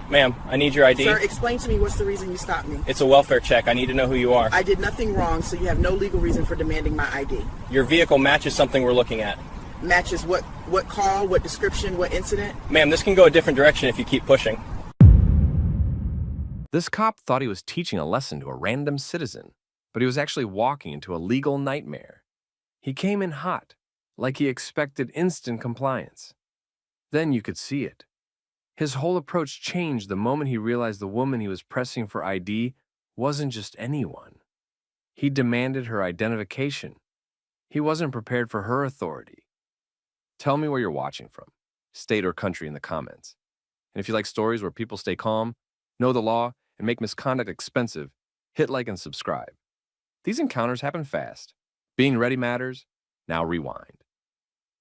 Ma'am, I need your ID. Sir, explain to me what's the reason you stopped me. It's a welfare check. I need to know who you are. I did nothing wrong, so you have no legal reason for demanding my ID. Your vehicle matches something we're looking at. Matches what call, what description, what incident? Ma'am, this can go a different direction if you keep pushing. This cop thought he was teaching a lesson to a random citizen, but he was actually walking into a legal nightmare. He came in hot, like he expected instant compliance. Then you could see it. His whole approach changed the moment he realized the woman he was pressing for ID wasn't just anyone. He demanded her identification. He wasn't prepared for her authority. Tell me where you're watching from, state or country in the comments. And if you like stories where people stay calm, know the law, and make misconduct expensive, hit like and subscribe. These encounters happen fast. Being ready matters. Now rewind.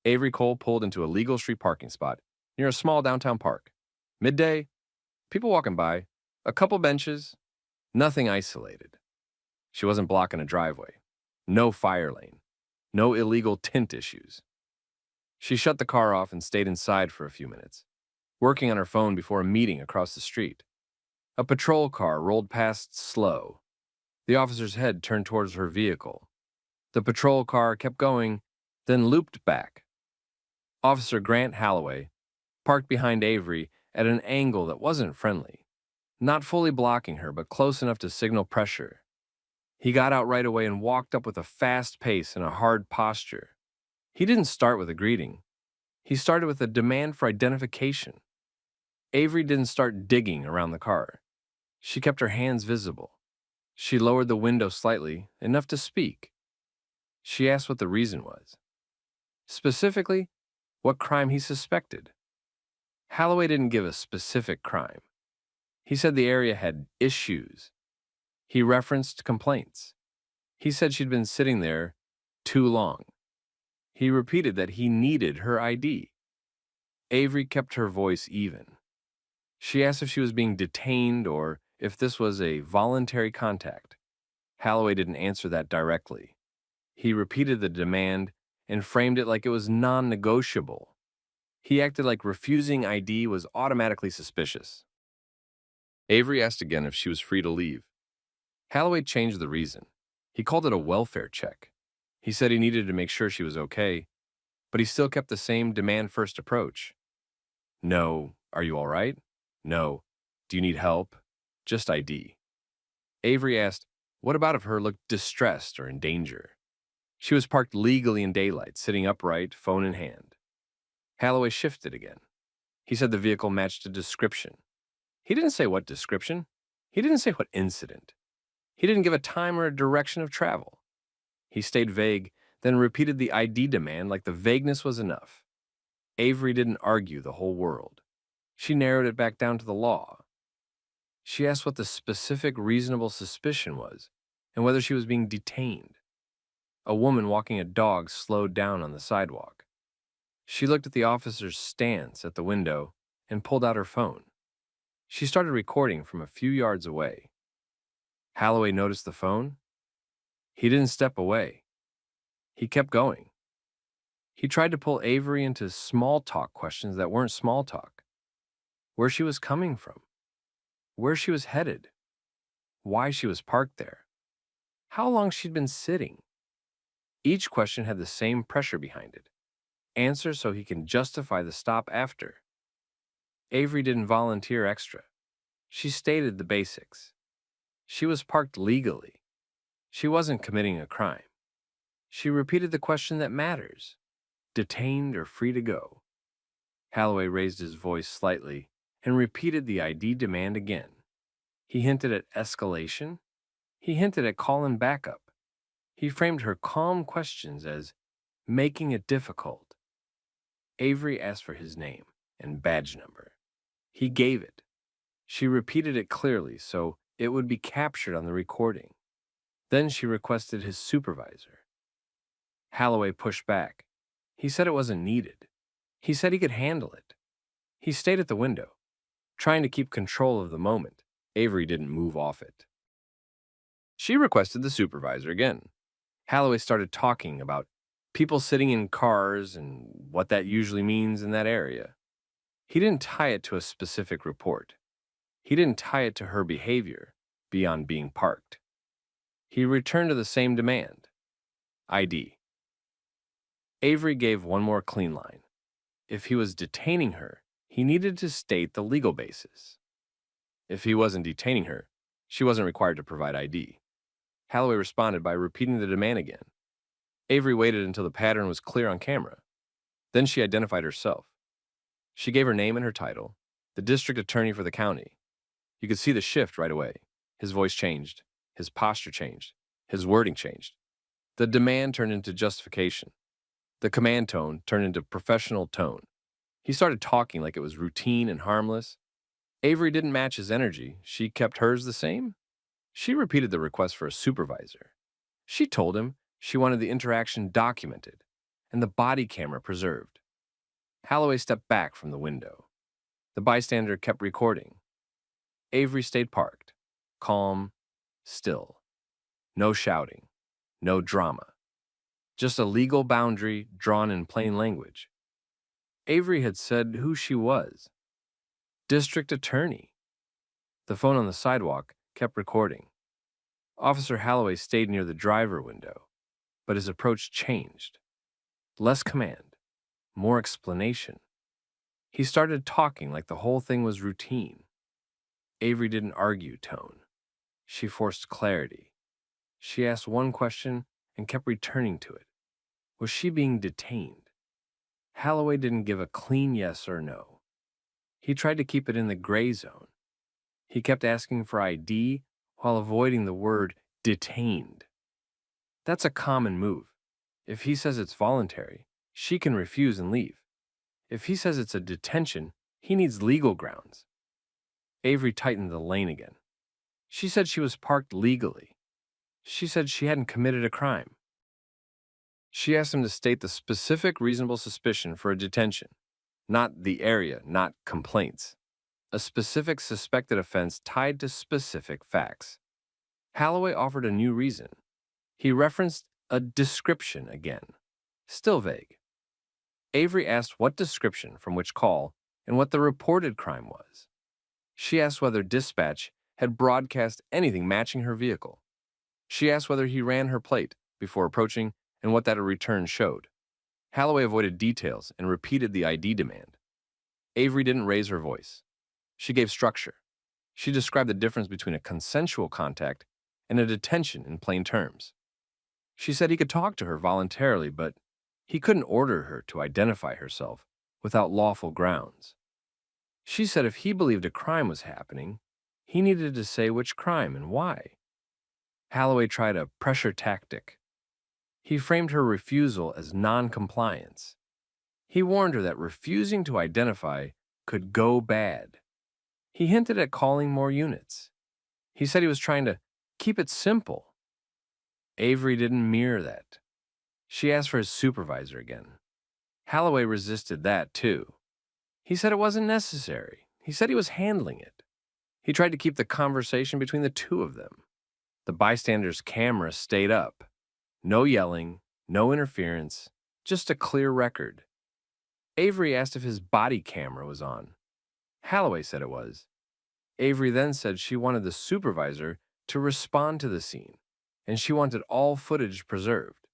Avery Cole pulled into a legal street parking spot near a small downtown park. Midday, people walking by, a couple benches, nothing isolated. She wasn't blocking a driveway, no fire lane, no illegal tint issues. She shut the car off and stayed inside for a few minutes, working on her phone before a meeting across the street. A patrol car rolled past slow. The officer's head turned towards her vehicle. The patrol car kept going, then looped back. Officer Grant Holloway parked behind Avery at an angle that wasn't friendly, not fully blocking her, but close enough to signal pressure. He got out right away and walked up with a fast pace and a hard posture. He didn't start with a greeting. He started with a demand for identification. Avery didn't start digging around the car. She kept her hands visible. She lowered the window slightly, enough to speak. She asked what the reason was. Specifically, what crime he suspected. Holloway didn't give a specific crime. He said the area had issues. He referenced complaints. He said she'd been sitting there too long. He repeated that he needed her ID. Avery kept her voice even. She asked if she was being detained or if this was a voluntary contact. Holloway didn't answer that directly. He repeated the demand and framed it like it was non-negotiable. He acted like refusing ID was automatically suspicious. Avery asked again if she was free to leave. Holloway changed the reason. He called it a welfare check. He said he needed to make sure she was okay, but he still kept the same demand-first approach. No, are you all right? No. Do you need help? Just ID. Avery asked, what about if her looked distressed or in danger? She was parked legally in daylight, sitting upright, phone in hand. Holloway shifted again. He said the vehicle matched a description. He didn't say what description. He didn't say what incident. He didn't give a time or a direction of travel. He stayed vague, then repeated the ID demand like the vagueness was enough. Avery didn't argue the whole world. She narrowed it back down to the law. She asked what the specific reasonable suspicion was and whether she was being detained. A woman walking a dog slowed down on the sidewalk. She looked at the officer's stance at the window and pulled out her phone. She started recording from a few yards away. Holloway noticed the phone. He didn't step away. He kept going. He tried to pull Avery into small talk questions that weren't small talk. Where she was coming from. Where she was headed. Why she was parked there. How long she'd been sitting. Each question had the same pressure behind it. Answer so he can justify the stop after. Avery didn't volunteer extra. She stated the basics. She was parked legally. She wasn't committing a crime. She repeated the question that matters. Detained or free to go? Holloway raised his voice slightly and repeated the ID demand again. He hinted at escalation. He hinted at calling backup. He framed her calm questions as making it difficult. Avery asked for his name and badge number. He gave it. She repeated it clearly so it would be captured on the recording. Then she requested his supervisor. Holloway pushed back. He said it wasn't needed. He said he could handle it. He stayed at the window, trying to keep control of the moment. Avery didn't move off it. She requested the supervisor again. Holloway started talking about people sitting in cars and what that usually means in that area. He didn't tie it to a specific report. He didn't tie it to her behavior beyond being parked. He returned to the same demand: ID. Avery gave one more clean line. If he was detaining her, he needed to state the legal basis. If he wasn't detaining her, she wasn't required to provide ID. Holloway responded by repeating the demand again. Avery waited until the pattern was clear on camera. Then she identified herself. She gave her name and her title, the district attorney for the county. You could see the shift right away. His voice changed. His posture changed. His wording changed. The demand turned into justification. The command tone turned into professional tone. He started talking like it was routine and harmless. Avery didn't match his energy. She kept hers the same. She repeated the request for a supervisor. She told him she wanted the interaction documented and the body camera preserved. Holloway stepped back from the window. The bystander kept recording. Avery stayed parked, calm, still. No shouting, no drama. Just a legal boundary drawn in plain language. Avery had said who she was. District attorney. The phone on the sidewalk kept recording. Officer Holloway stayed near the driver window, but his approach changed. Less command, more explanation. He started talking like the whole thing was routine. Avery didn't argue tone. She forced clarity. She asked one question and kept returning to it. Was she being detained? Holloway didn't give a clean yes or no. He tried to keep it in the gray zone. He kept asking for ID while avoiding the word detained. That's a common move. If he says it's voluntary, she can refuse and leave. If he says it's a detention, he needs legal grounds. Avery tightened the lane again. She said she was parked legally. She said she hadn't committed a crime. She asked him to state the specific reasonable suspicion for a detention, not the area, not complaints. A specific suspected offense tied to specific facts. Holloway offered a new reason. He referenced a description again, still vague. Avery asked what description from which call and what the reported crime was. She asked whether dispatch had broadcast anything matching her vehicle. She asked whether he ran her plate before approaching and what that return showed. Holloway avoided details and repeated the ID demand. Avery didn't raise her voice. She gave structure. She described the difference between a consensual contact and a detention in plain terms. She said he could talk to her voluntarily, but he couldn't order her to identify herself without lawful grounds. She said if he believed a crime was happening, he needed to say which crime and why. Holloway tried a pressure tactic. He framed her refusal as non-compliance. He warned her that refusing to identify could go bad. He hinted at calling more units. He said he was trying to keep it simple. Avery didn't mirror that. She asked for his supervisor again. Holloway resisted that too. He said it wasn't necessary. He said he was handling it. He tried to keep the conversation between the two of them. The bystander's camera stayed up. No yelling, no interference, just a clear record. Avery asked if his body camera was on. Holloway said it was. Avery then said she wanted the supervisor to respond to the scene, and she wanted all footage preserved.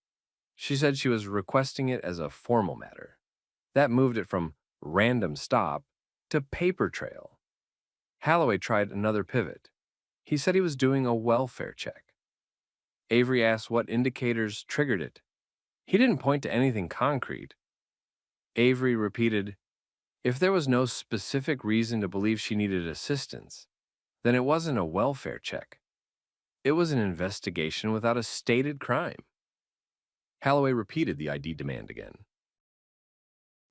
She said she was requesting it as a formal matter. That moved it from random stop to paper trail. Holloway tried another pivot. He said he was doing a welfare check. Avery asked what indicators triggered it. He didn't point to anything concrete. Avery repeated, if there was no specific reason to believe she needed assistance, then it wasn't a welfare check. It was an investigation without a stated crime. Holloway repeated the ID demand again.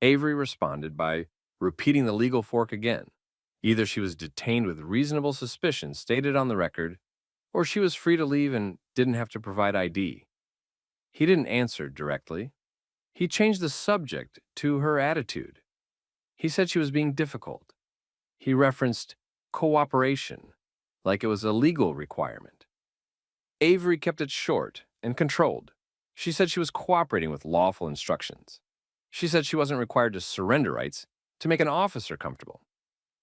Avery responded by repeating the legal fork again. Either she was detained with reasonable suspicion stated on the record, or she was free to leave and didn't have to provide ID. He didn't answer directly. He changed the subject to her attitude. He said she was being difficult. He referenced cooperation, like it was a legal requirement. Avery kept it short and controlled. She said she was cooperating with lawful instructions. She said she wasn't required to surrender rights to make an officer comfortable.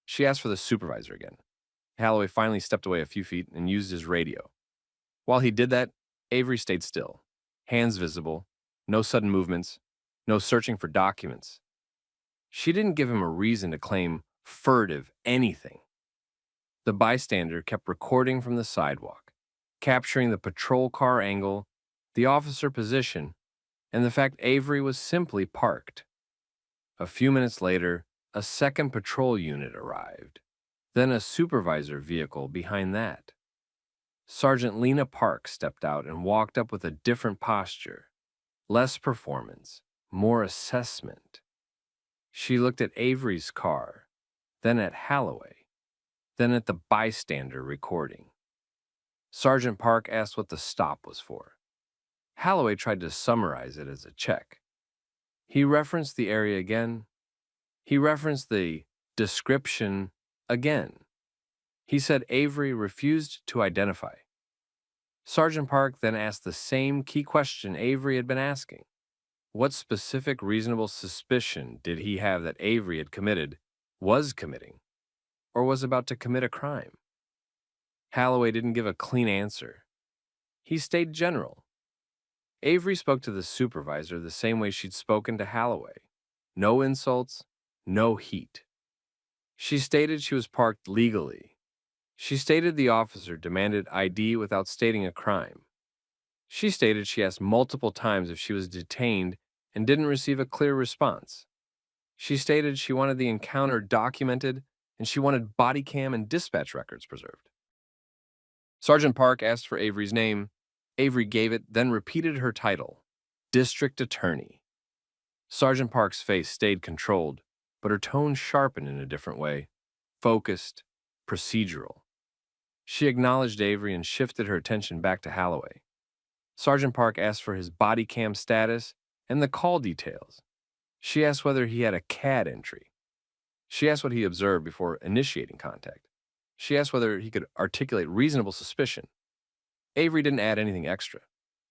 She asked for the supervisor again. Holloway finally stepped away a few feet and used his radio. While he did that, Avery stayed still, hands visible, no sudden movements, no searching for documents. She didn't give him a reason to claim furtive anything. The bystander kept recording from the sidewalk, capturing the patrol car angle, the officer position, and the fact Avery was simply parked. A few minutes later, a second patrol unit arrived, then a supervisor vehicle behind that. Sergeant Lena Park stepped out and walked up with a different posture, less performance, more assessment. She looked at Avery's car, then at Holloway, then at the bystander recording. Sergeant Park asked what the stop was for. Holloway tried to summarize it as a check. He referenced the area again. He referenced the description again. He said Avery refused to identify. Sergeant Park then asked the same key question Avery had been asking. What specific reasonable suspicion did he have that Avery had was committing, or was about to commit a crime? Holloway didn't give a clean answer. He stayed general. Avery spoke to the supervisor the same way she'd spoken to Holloway. No insults, no heat. She stated she was parked legally. She stated the officer demanded ID without stating a crime. She stated she asked multiple times if she was detained and didn't receive a clear response. She stated she wanted the encounter documented and she wanted body cam and dispatch records preserved. Sergeant Park asked for Avery's name. Avery gave it, then repeated her title, District Attorney. Sergeant Park's face stayed controlled, but her tone sharpened in a different way, focused, procedural. She acknowledged Avery and shifted her attention back to Holloway. Sergeant Park asked for his body cam status and the call details. She asked whether he had a CAD entry. She asked what he observed before initiating contact. She asked whether he could articulate reasonable suspicion. Avery didn't add anything extra.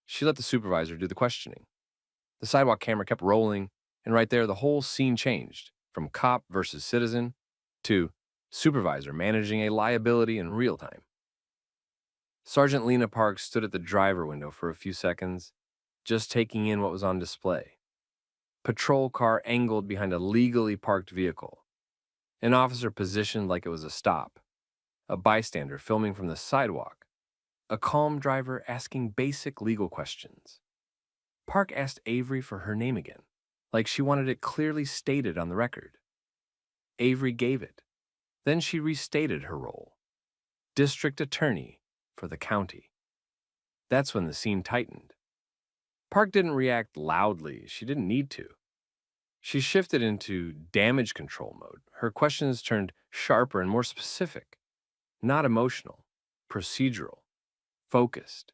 She let the supervisor do the questioning. The sidewalk camera kept rolling, and right there the whole scene changed, from cop versus citizen to supervisor managing a liability in real time. Sergeant Lena Park stood at the driver window for a few seconds, just taking in what was on display. Patrol car angled behind a legally parked vehicle. An officer positioned like it was a stop. A bystander filming from the sidewalk. A calm driver asking basic legal questions. Park asked Avery for her name again, like she wanted it clearly stated on the record. Avery gave it. Then she restated her role. District Attorney for the county. That's when the scene tightened. Park didn't react loudly. She didn't need to. She shifted into damage control mode. Her questions turned sharper and more specific. Not emotional, procedural, focused.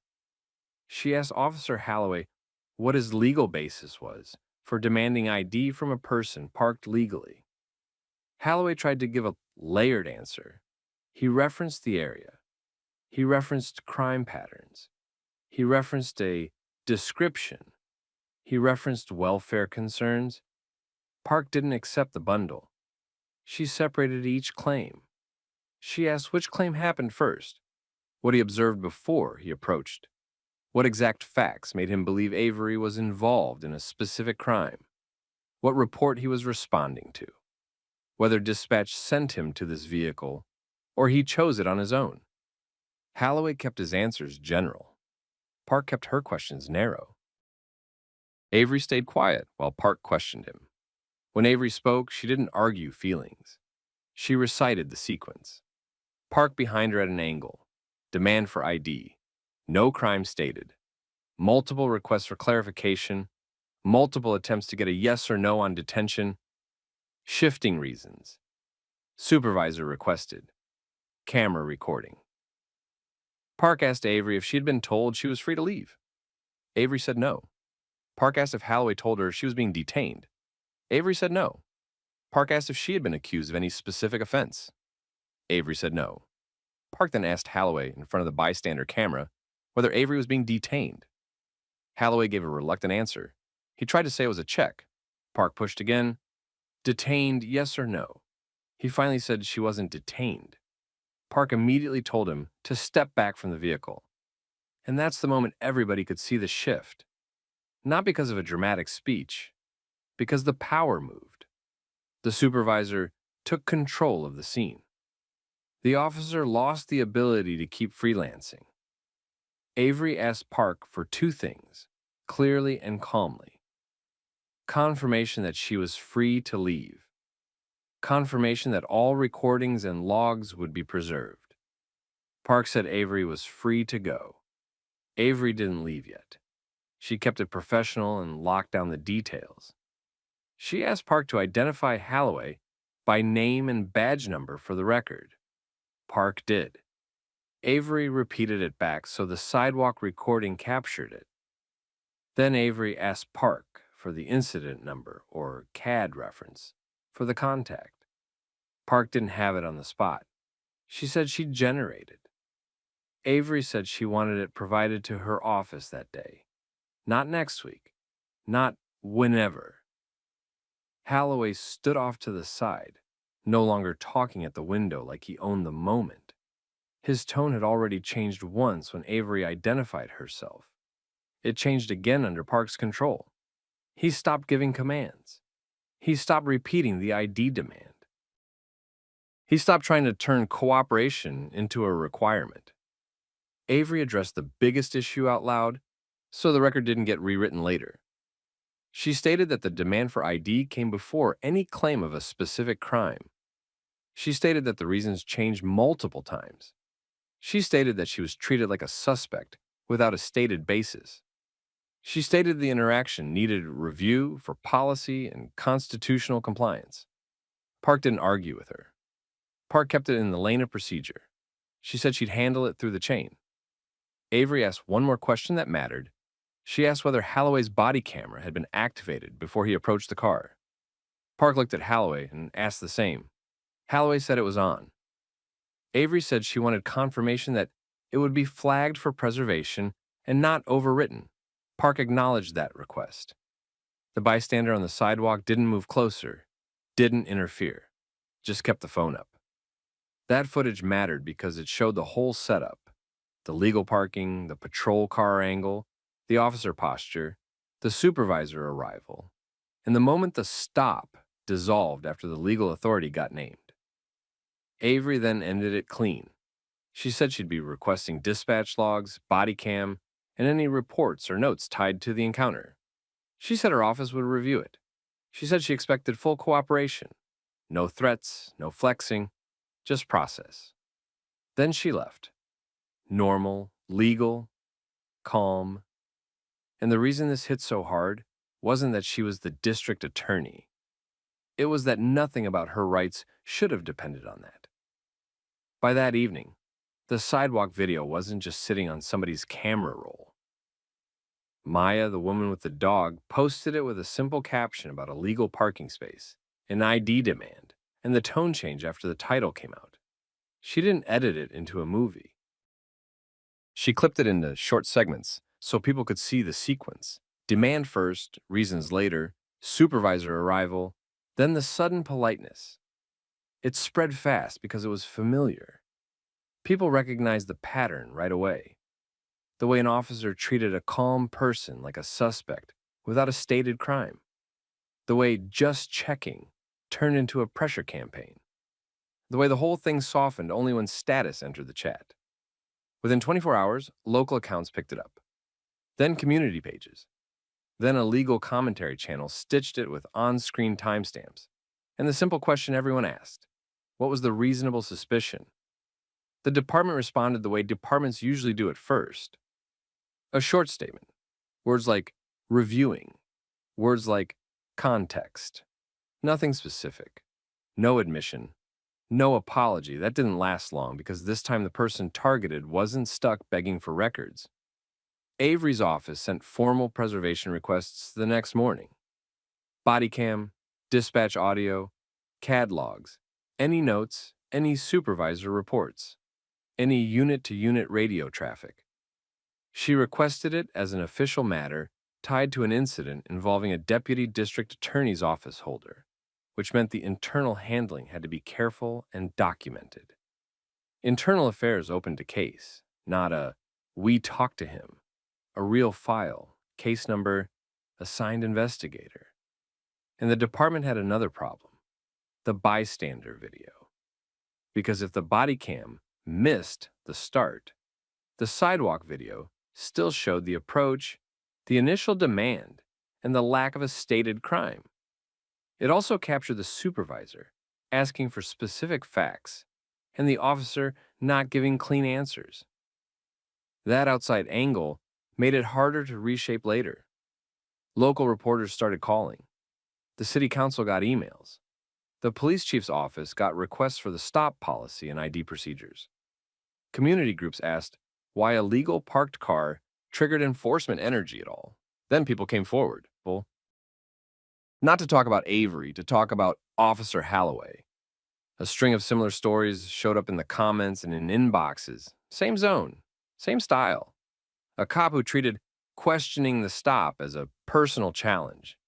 She asked Officer Holloway what his legal basis was for demanding ID from a person parked legally. Holloway tried to give a layered answer. He referenced the area. He referenced crime patterns. He referenced a description. He referenced welfare concerns. Park didn't accept the bundle. She separated each claim. She asked which claim happened first, what he observed before he approached, what exact facts made him believe Avery was involved in a specific crime, what report he was responding to, whether dispatch sent him to this vehicle or he chose it on his own. Holloway kept his answers general. Park kept her questions narrow. Avery stayed quiet while Park questioned him. When Avery spoke, she didn't argue feelings. She recited the sequence. Park behind her at an angle. Demand for ID. No crime stated. Multiple requests for clarification. Multiple attempts to get a yes or no on detention. Shifting reasons. Supervisor requested. Camera recording. Park asked Avery if she had been told she was free to leave. Avery said no. Park asked if Holloway told her she was being detained. Avery said no. Park asked if she had been accused of any specific offense. Avery said no. Park then asked Holloway in front of the bystander camera whether Avery was being detained. Holloway gave a reluctant answer. He tried to say it was a check. Park pushed again. Detained, yes or no? He finally said she wasn't detained. Park immediately told him to step back from the vehicle. And that's the moment everybody could see the shift. Not because of a dramatic speech, because the power moved. The supervisor took control of the scene. The officer lost the ability to keep freelancing. Avery asked Park for two things, clearly and calmly. Confirmation that she was free to leave. Confirmation that all recordings and logs would be preserved. Park said Avery was free to go. Avery didn't leave yet. She kept it professional and locked down the details. She asked Park to identify Holloway by name and badge number for the record. Park did. Avery repeated it back so the sidewalk recording captured it. Then Avery asked Park for the incident number, or CAD reference, for the contact. Park didn't have it on the spot. She said she'd generate it. Avery said she wanted it provided to her office that day. Not next week. Not whenever. Holloway stood off to the side, no longer talking at the window like he owned the moment. His tone had already changed once when Avery identified herself. It changed again under Park's control. He stopped giving commands. He stopped repeating the ID demand. He stopped trying to turn cooperation into a requirement. Avery addressed the biggest issue out loud, so the record didn't get rewritten later. She stated that the demand for ID came before any claim of a specific crime. She stated that the reasons changed multiple times. She stated that she was treated like a suspect without a stated basis. She stated the interaction needed review for policy and constitutional compliance. Park didn't argue with her. Park kept it in the lane of procedure. She said she'd handle it through the chain. Avery asked one more question that mattered. She asked whether Holloway's body camera had been activated before he approached the car. Park looked at Holloway and asked the same. Holloway said it was on. Avery said she wanted confirmation that it would be flagged for preservation and not overwritten. Park acknowledged that request. The bystander on the sidewalk didn't move closer, didn't interfere, just kept the phone up. That footage mattered because it showed the whole setup: the legal parking, the patrol car angle, the officer posture, the supervisor arrival, and the moment the stop dissolved after the legal authority got named. Avery then ended it clean. She said she'd be requesting dispatch logs, body cam, and any reports or notes tied to the encounter. She said her office would review it. She said she expected full cooperation. No threats, no flexing, just process. Then she left. Normal, legal, calm. And the reason this hit so hard wasn't that she was the district attorney. It was that nothing about her rights should have depended on that. By that evening, the sidewalk video wasn't just sitting on somebody's camera roll. Maya, the woman with the dog, posted it with a simple caption about a legal parking space, an ID demand, and the tone change after the title came out. She didn't edit it into a movie. She clipped it into short segments so people could see the sequence. Demand first, reasons later, supervisor arrival, then the sudden politeness. It spread fast because it was familiar. People recognized the pattern right away. The way an officer treated a calm person like a suspect without a stated crime. The way just checking turned into a pressure campaign. The way the whole thing softened only when status entered the chat. Within 24 hours, local accounts picked it up. Then community pages. Then a legal commentary channel stitched it with on-screen timestamps. And the simple question everyone asked: what was the reasonable suspicion? The department responded the way departments usually do at first. A short statement. Words like reviewing. Words like context. Nothing specific. No admission. No apology. That didn't last long because this time the person targeted wasn't stuck begging for records. Avery's office sent formal preservation requests the next morning. Bodycam, dispatch audio, CAD logs, any notes, any supervisor reports, any unit-to-unit radio traffic. She requested it as an official matter tied to an incident involving a deputy district attorney's office holder, which meant the internal handling had to be careful and documented. Internal Affairs opened a case, not a "we talked to him," a real file, case number, assigned investigator. And the department had another problem, the bystander video. Because if the body cam missed the start, the sidewalk video still showed the approach, the initial demand, and the lack of a stated crime. It also captured the supervisor asking for specific facts and the officer not giving clean answers. That outside angle made it harder to reshape later. Local reporters started calling. The city council got emails. The police chief's office got requests for the stop policy and ID procedures. Community groups asked why a legal parked car triggered enforcement energy at all. Then people came forward. Well, not to talk about Avery, to talk about Officer Halloway. A string of similar stories showed up in the comments and in inboxes. Same zone, same style. A cop who treated questioning the stop as a personal challenge.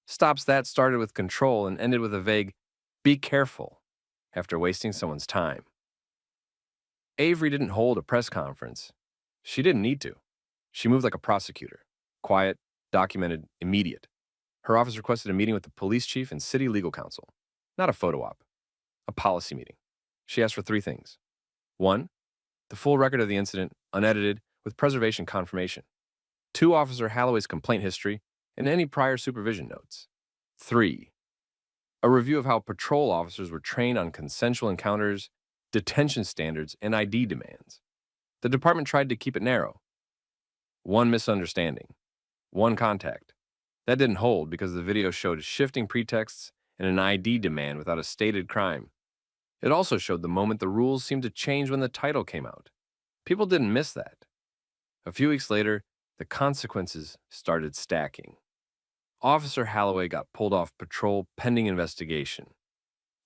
Stops that started with control and ended with a vague, "be careful," after wasting someone's time. Avery didn't hold a press conference. She didn't need to. She moved like a prosecutor. Quiet, documented, immediate. Her office requested a meeting with the police chief and city legal counsel. Not a photo op. A policy meeting. She asked for 3 things. 1, the full record of the incident, unedited, with preservation confirmation. 2, Officer Halloway's complaint history and any prior supervision notes. 3, a review of how patrol officers were trained on consensual encounters, detention standards, and ID demands. The department tried to keep it narrow. 1 misunderstanding. 1 contact. That didn't hold because the video showed shifting pretexts and an ID demand without a stated crime. It also showed the moment the rules seemed to change when the title came out. People didn't miss that. A few weeks later, the consequences started stacking. Officer Halloway got pulled off patrol pending investigation.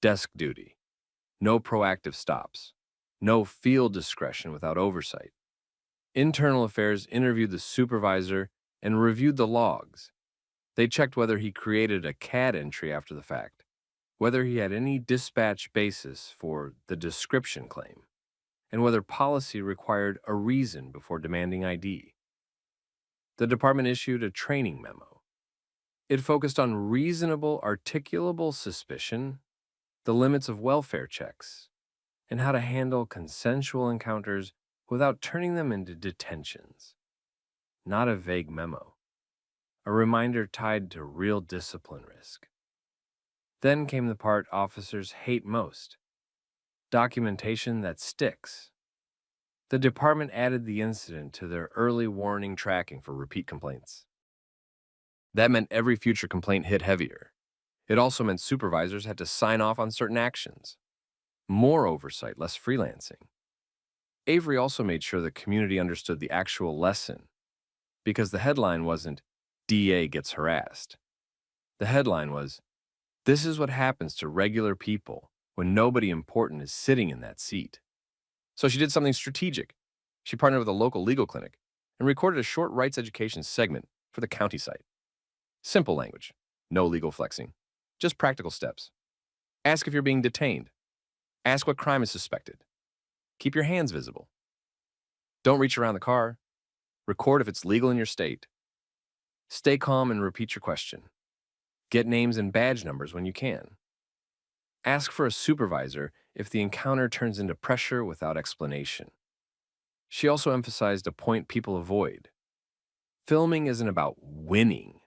Desk duty. No proactive stops. No field discretion without oversight. Internal Affairs interviewed the supervisor and reviewed the logs. They checked whether he created a CAD entry after the fact, whether he had any dispatch basis for the description claim, and whether policy required a reason before demanding ID. The department issued a training memo. It focused on reasonable, articulable suspicion, the limits of welfare checks, and how to handle consensual encounters without turning them into detentions. Not a vague memo. A reminder tied to real discipline risk. Then came the part officers hate most. Documentation that sticks. The department added the incident to their early warning tracking for repeat complaints. That meant every future complaint hit heavier. It also meant supervisors had to sign off on certain actions. More oversight, less freelancing. Avery also made sure the community understood the actual lesson, because the headline wasn't, "DA gets harassed." The headline was, "This is what happens to regular people when nobody important is sitting in that seat." So she did something strategic. She partnered with a local legal clinic and recorded a short rights education segment for the county site. Simple language, no legal flexing, just practical steps. Ask if you're being detained. Ask what crime is suspected. Keep your hands visible. Don't reach around the car. Record if it's legal in your state. Stay calm and repeat your question. Get names and badge numbers when you can. Ask for a supervisor if the encounter turns into pressure without explanation. She also emphasized a point people avoid. Filming isn't about winning.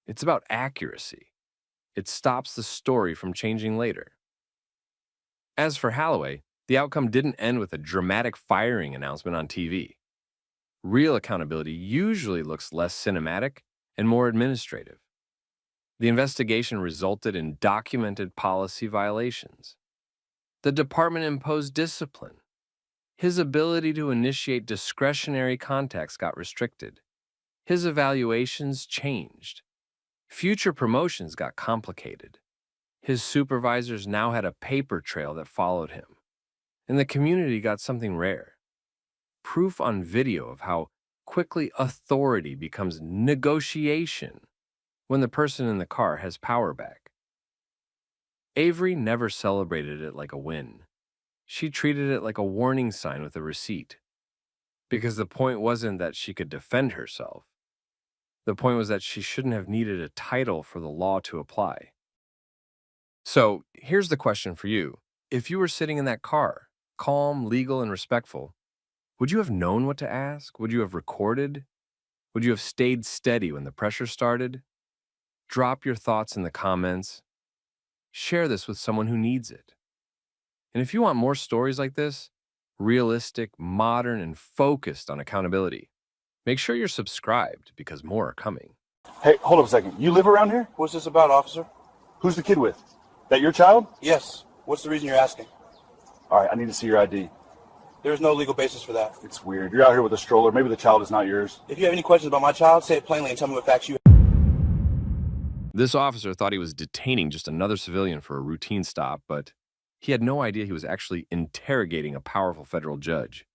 It's about accuracy. It stops the story from changing later. As for Halloway, the outcome didn't end with a dramatic firing announcement on TV. Real accountability usually looks less cinematic and more administrative. The investigation resulted in documented policy violations. The department imposed discipline. His ability to initiate discretionary contacts got restricted. His evaluations changed. Future promotions got complicated. His supervisors now had a paper trail that followed him. And the community got something rare. Proof on video of how quickly authority becomes negotiation when the person in the car has power back. Avery never celebrated it like a win. She treated it like a warning sign with a receipt. Because the point wasn't that she could defend herself. The point was that she shouldn't have needed a title for the law to apply. So here's the question for you. If you were sitting in that car, calm, legal, and respectful, would you have known what to ask? Would you have recorded? Would you have stayed steady when the pressure started? Drop your thoughts in the comments. Share this with someone who needs it. And if you want more stories like this, realistic, modern, and focused on accountability, make sure you're subscribed because more are coming. Hey, hold up a second. You live around here? What's this about, officer? Who's the kid with? That your child? Yes. What's the reason you're asking? All right, I need to see your ID. There's no legal basis for that. It's weird. You're out here with a stroller. Maybe the child is not yours. If you have any questions about my child, say it plainly and tell me what facts you have. This officer thought he was detaining just another civilian for a routine stop, but he had no idea he was actually interrogating a powerful federal judge.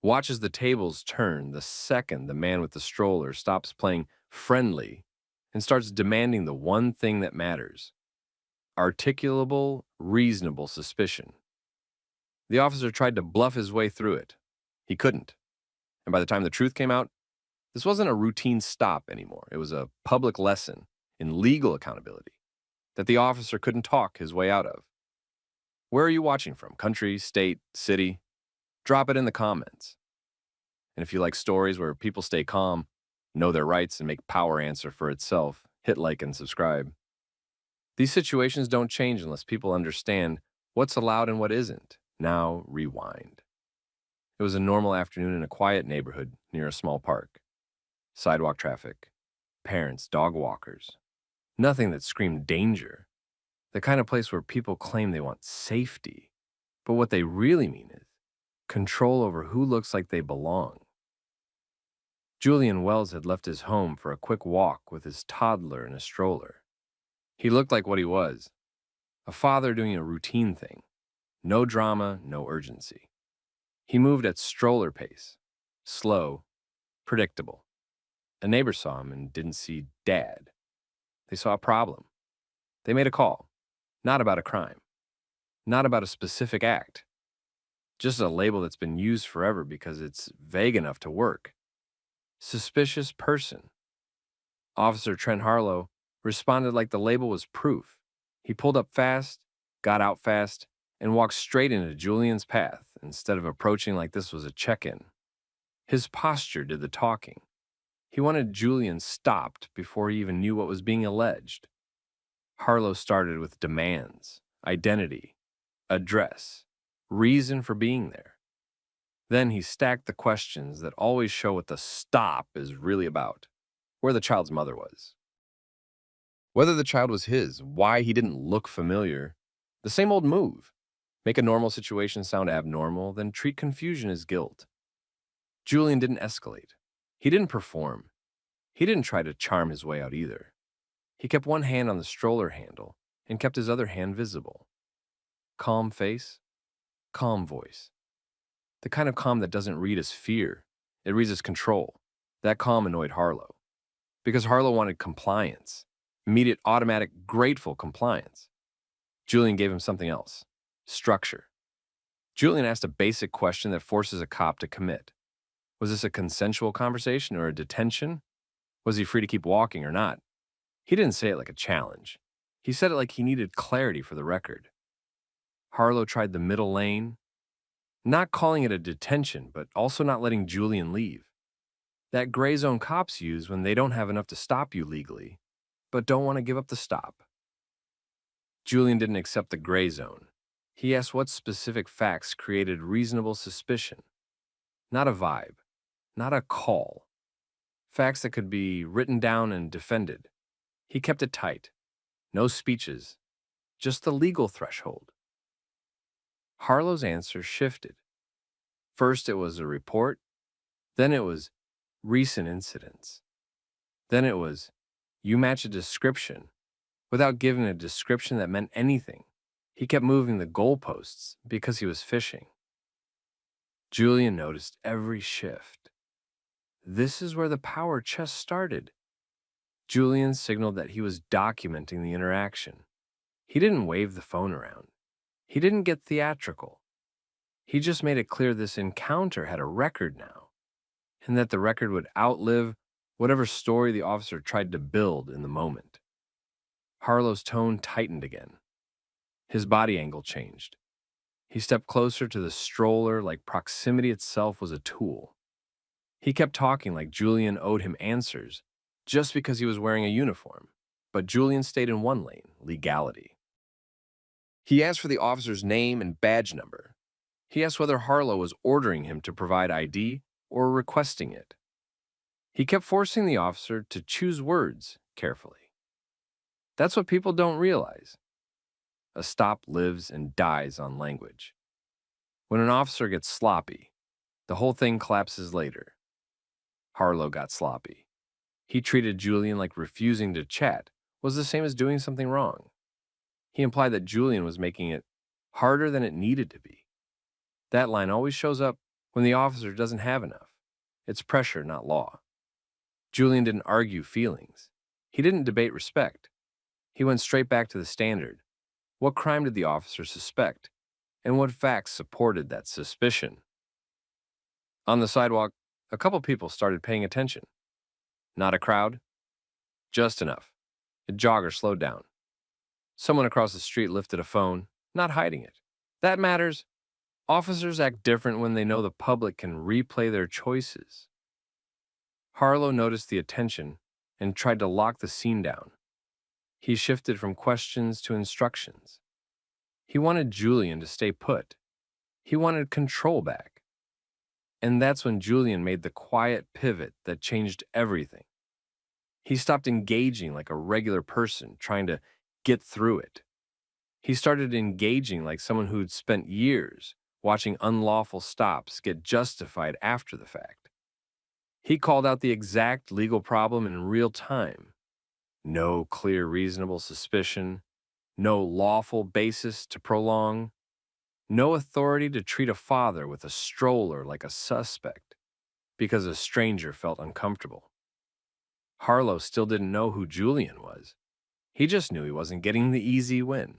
Watch as the tables turn the second the man with the stroller stops playing friendly and starts demanding the one thing that matters: articulable, reasonable suspicion. The officer tried to bluff his way through it. He couldn't. And by the time the truth came out, this wasn't a routine stop anymore. It was a public lesson in legal accountability that the officer couldn't talk his way out of. Where are you watching from? Country, state, city? Drop it in the comments. And if you like stories where people stay calm, know their rights, and make power answer for itself, hit like and subscribe. These situations don't change unless people understand what's allowed and what isn't. Now, rewind. It was a normal afternoon in a quiet neighborhood near a small park. Sidewalk traffic, parents, dog walkers. Nothing that screamed danger. The kind of place where people claim they want safety, but what they really mean is control over who looks like they belong. Julian Wells had left his home for a quick walk with his toddler in a stroller. He looked like what he was, a father doing a routine thing. No drama, no urgency. He moved at stroller pace, slow, predictable. A neighbor saw him and didn't see Dad. They saw a problem. They made a call, not about a crime, not about a specific act, just a label that's been used forever because it's vague enough to work. Suspicious person. Officer Trent Harlow responded like the label was proof. He pulled up fast, got out fast, and walked straight into Julian's path instead of approaching like this was a check-in. His posture did the talking. He wanted Julian stopped before he even knew what was being alleged. Harlow started with demands, identity, address, reason for being there. Then he stacked the questions that always show what the stop is really about: where the child's mother was, whether the child was his, why he didn't look familiar. The same old move. Make a normal situation sound abnormal, then treat confusion as guilt. Julian didn't escalate. He didn't perform. He didn't try to charm his way out either. He kept one hand on the stroller handle and kept his other hand visible. Calm face, calm voice. The kind of calm that doesn't read as fear, it reads as control. That calm annoyed Harlow. Because Harlow wanted compliance. Immediate, automatic, grateful compliance. Julian gave him something else: structure. Julian asked a basic question that forces a cop to commit. Was this a consensual conversation or a detention? Was he free to keep walking or not? He didn't say it like a challenge. He said it like he needed clarity for the record. Harlow tried the middle lane, not calling it a detention, but also not letting Julian leave. That gray zone cops use when they don't have enough to stop you legally, but don't want to give up the stop. Julian didn't accept the gray zone. He asked what specific facts created reasonable suspicion. Not a vibe, not a call. Facts that could be written down and defended. He kept it tight. No speeches, just the legal threshold. Harlow's answer shifted. First it was a report, then it was recent incidents. Then it was, you match a description, without giving a description that meant anything. He kept moving the goalposts because he was fishing. Julian noticed every shift. This is where the power chess started. Julian signaled that he was documenting the interaction. He didn't wave the phone around. He didn't get theatrical. He just made it clear this encounter had a record now, and that the record would outlive whatever story the officer tried to build in the moment. Harlow's tone tightened again. His body angle changed. He stepped closer to the stroller like proximity itself was a tool. He kept talking like Julian owed him answers just because he was wearing a uniform, but Julian stayed in one lane, legality. He asked for the officer's name and badge number. He asked whether Harlow was ordering him to provide ID or requesting it. He kept forcing the officer to choose words carefully. That's what people don't realize. A stop lives and dies on language. When an officer gets sloppy, the whole thing collapses later. Harlow got sloppy. He treated Julian like refusing to chat was the same as doing something wrong. He implied that Julian was making it harder than it needed to be. That line always shows up when the officer doesn't have enough. It's pressure, not law. Julian didn't argue feelings. He didn't debate respect. He went straight back to the standard. What crime did the officer suspect? And what facts supported that suspicion? On the sidewalk, a couple people started paying attention. Not a crowd, just enough. A jogger slowed down. Someone across the street lifted a phone, not hiding it. That matters. Officers act different when they know the public can replay their choices. Harlow noticed the attention and tried to lock the scene down. He shifted from questions to instructions. He wanted Julian to stay put. He wanted control back. And that's when Julian made the quiet pivot that changed everything. He stopped engaging like a regular person trying to get through it. He started engaging like someone who'd spent years watching unlawful stops get justified after the fact. He called out the exact legal problem in real time. No clear reasonable suspicion, no lawful basis to prolong, no authority to treat a father with a stroller like a suspect because a stranger felt uncomfortable. Harlow still didn't know who Julian was. He just knew he wasn't getting the easy win.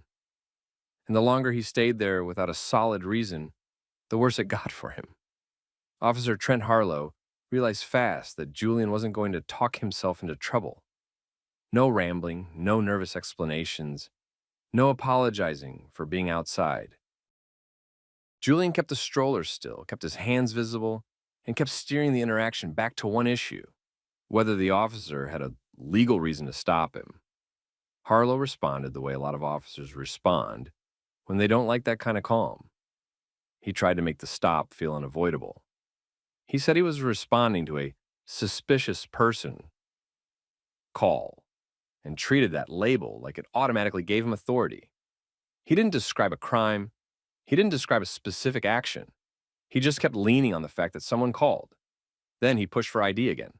And the longer he stayed there without a solid reason, the worse it got for him. Officer Trent Harlow realized fast that Julian wasn't going to talk himself into trouble. No rambling, no nervous explanations, no apologizing for being outside. Julian kept the stroller still, kept his hands visible, and kept steering the interaction back to one issue, whether the officer had a legal reason to stop him. Harlow responded the way a lot of officers respond when they don't like that kind of calm. He tried to make the stop feel unavoidable. He said he was responding to a suspicious person call and treated that label like it automatically gave him authority. He didn't describe a crime. He didn't describe a specific action. He just kept leaning on the fact that someone called. Then he pushed for ID again.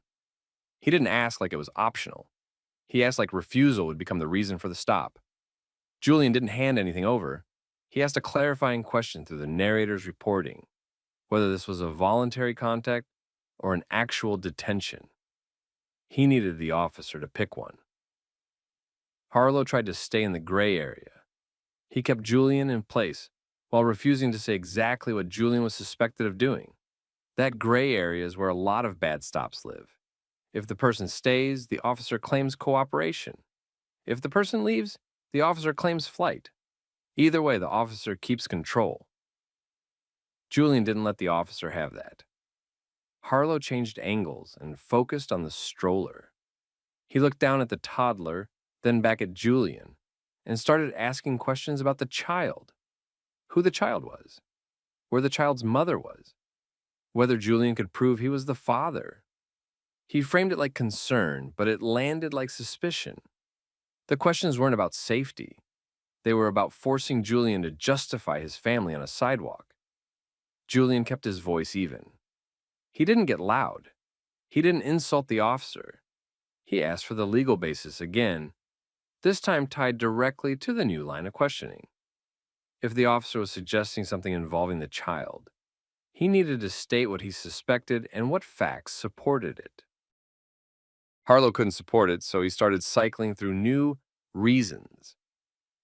He didn't ask like it was optional. He asked like refusal would become the reason for the stop. Julian didn't hand anything over. He asked a clarifying question through the narrator's reporting, whether this was a voluntary contact or an actual detention. He needed the officer to pick one. Harlow tried to stay in the gray area. He kept Julian in place while refusing to say exactly what Julian was suspected of doing. That gray area is where a lot of bad stops live. If the person stays, the officer claims cooperation. If the person leaves, the officer claims flight. Either way, the officer keeps control. Julian didn't let the officer have that. Harlow changed angles and focused on the stroller. He looked down at the toddler, then back at Julian, and started asking questions about the child. Who the child was, where the child's mother was, whether Julian could prove he was the father. He framed it like concern, but it landed like suspicion. The questions weren't about safety. They were about forcing Julian to justify his family on a sidewalk. Julian kept his voice even. He didn't get loud. He didn't insult the officer. He asked for the legal basis again, this time tied directly to the new line of questioning. If the officer was suggesting something involving the child, he needed to state what he suspected and what facts supported it. Harlow couldn't support it, so he started cycling through new reasons.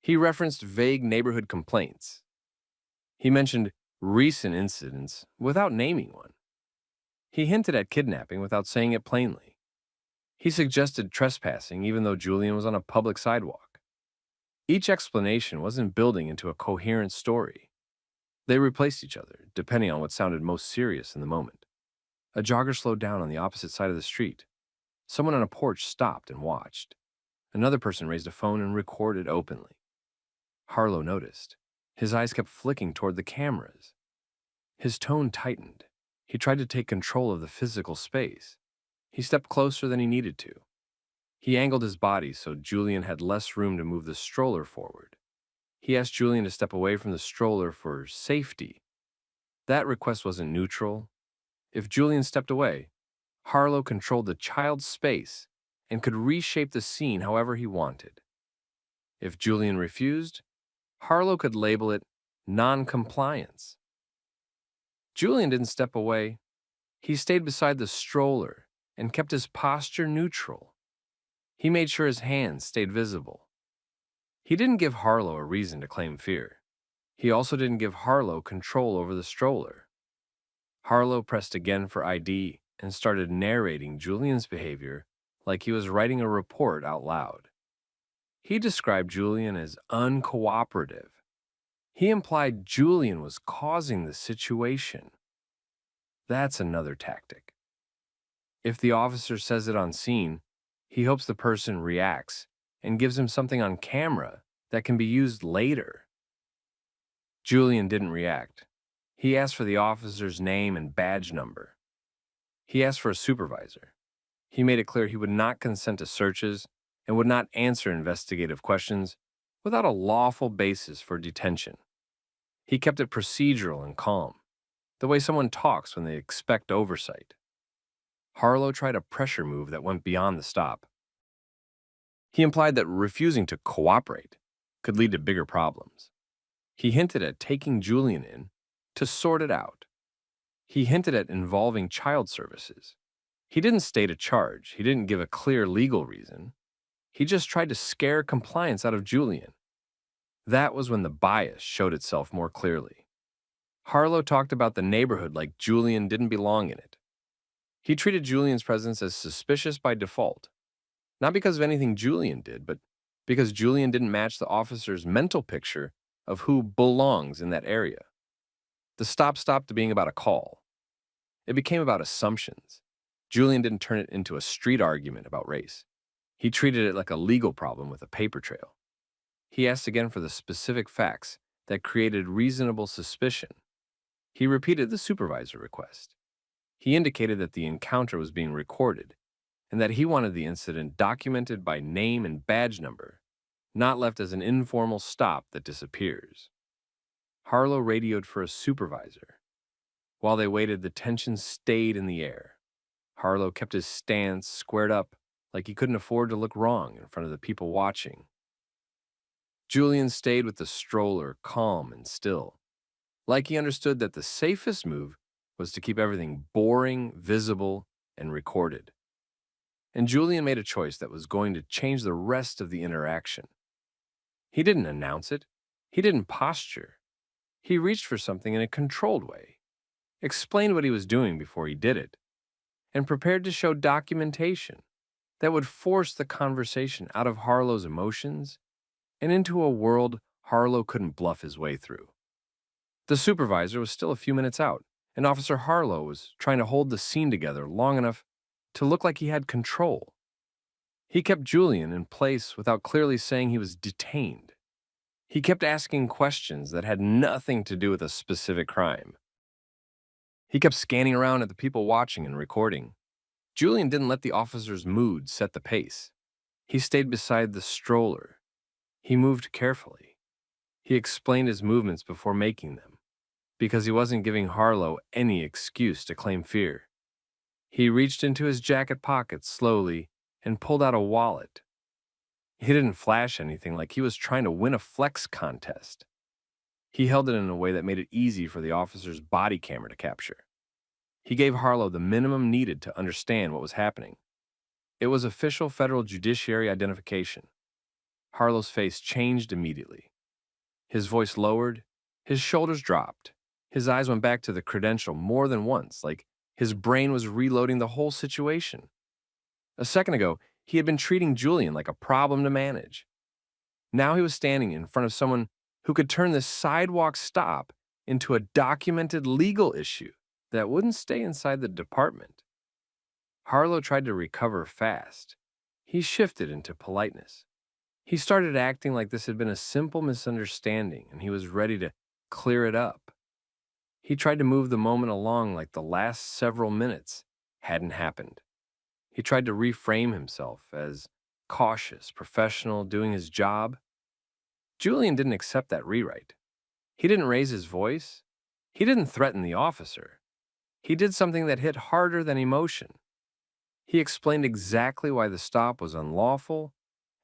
He referenced vague neighborhood complaints. He mentioned recent incidents without naming one. He hinted at kidnapping without saying it plainly. He suggested trespassing even though Julian was on a public sidewalk. Each explanation wasn't building into a coherent story. They replaced each other, depending on what sounded most serious in the moment. A jogger slowed down on the opposite side of the street. Someone on a porch stopped and watched. Another person raised a phone and recorded openly. Harlow noticed. His eyes kept flicking toward the cameras. His tone tightened. He tried to take control of the physical space. He stepped closer than he needed to. He angled his body so Julian had less room to move the stroller forward. He asked Julian to step away from the stroller for safety. That request wasn't neutral. If Julian stepped away, Harlow controlled the child's space and could reshape the scene however he wanted. If Julian refused, Harlow could label it non-compliance. Julian didn't step away. He stayed beside the stroller and kept his posture neutral. He made sure his hands stayed visible. He didn't give Harlow a reason to claim fear. He also didn't give Harlow control over the stroller. Harlow pressed again for ID and started narrating Julian's behavior like he was writing a report out loud. He described Julian as uncooperative. He implied Julian was causing the situation. That's another tactic. If the officer says it on scene, he hopes the person reacts and gives him something on camera that can be used later. Julian didn't react. He asked for the officer's name and badge number. He asked for a supervisor. He made it clear he would not consent to searches and would not answer investigative questions without a lawful basis for detention. He kept it procedural and calm, the way someone talks when they expect oversight. Harlow tried a pressure move that went beyond the stop. He implied that refusing to cooperate could lead to bigger problems. He hinted at taking Julian in to sort it out. He hinted at involving child services. He didn't state a charge. He didn't give a clear legal reason. He just tried to scare compliance out of Julian. That was when the bias showed itself more clearly. Harlow talked about the neighborhood like Julian didn't belong in it. He treated Julian's presence as suspicious by default, not because of anything Julian did, but because Julian didn't match the officer's mental picture of who belongs in that area. The stop stopped being about a call. It became about assumptions. Julian didn't turn it into a street argument about race. He treated it like a legal problem with a paper trail. He asked again for the specific facts that created reasonable suspicion. He repeated the supervisor request. He indicated that the encounter was being recorded and that he wanted the incident documented by name and badge number, not left as an informal stop that disappears. Harlow radioed for a supervisor. While they waited, the tension stayed in the air. Harlow kept his stance squared up like he couldn't afford to look wrong in front of the people watching. Julian stayed with the stroller, calm and still, like he understood that the safest move was to keep everything boring, visible, and recorded. And Julian made a choice that was going to change the rest of the interaction. He didn't announce it. He didn't posture. He reached for something in a controlled way, explained what he was doing before he did it, and prepared to show documentation that would force the conversation out of Harlow's emotions and into a world Harlow couldn't bluff his way through. The supervisor was still a few minutes out, and Officer Harlow was trying to hold the scene together long enough to look like he had control. He kept Julian in place without clearly saying he was detained. He kept asking questions that had nothing to do with a specific crime. He kept scanning around at the people watching and recording. Julian didn't let the officer's mood set the pace. He stayed beside the stroller. He moved carefully. He explained his movements before making them, because he wasn't giving Harlow any excuse to claim fear. He reached into his jacket pocket slowly and pulled out a wallet. He didn't flash anything like he was trying to win a flex contest. He held it in a way that made it easy for the officer's body camera to capture. He gave Harlow the minimum needed to understand what was happening. It was official federal judiciary identification. Harlow's face changed immediately. His voice lowered, his shoulders dropped. His eyes went back to the credential more than once, like his brain was reloading the whole situation. A second ago, he had been treating Julian like a problem to manage. Now he was standing in front of someone who could turn this sidewalk stop into a documented legal issue that wouldn't stay inside the department. Harlow tried to recover fast. He shifted into politeness. He started acting like this had been a simple misunderstanding and he was ready to clear it up. He tried to move the moment along like the last several minutes hadn't happened. He tried to reframe himself as cautious, professional, doing his job. Julian didn't accept that rewrite. He didn't raise his voice. He didn't threaten the officer. He did something that hit harder than emotion. He explained exactly why the stop was unlawful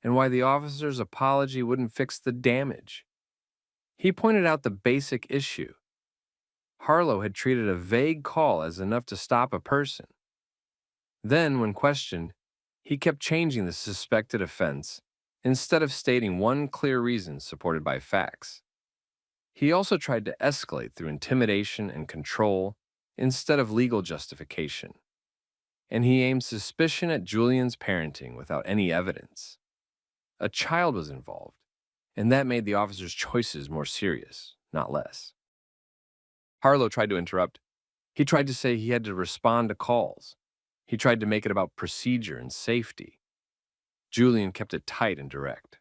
and why the officer's apology wouldn't fix the damage. He pointed out the basic issue. Harlow had treated a vague call as enough to stop a person. Then, when questioned, he kept changing the suspected offense instead of stating one clear reason supported by facts. He also tried to escalate through intimidation and control instead of legal justification. And he aimed suspicion at Julian's parenting without any evidence. A child was involved, and that made the officer's choices more serious, not less. Harlow tried to interrupt. He tried to say he had to respond to calls. He tried to make it about procedure and safety. Julian kept it tight and direct.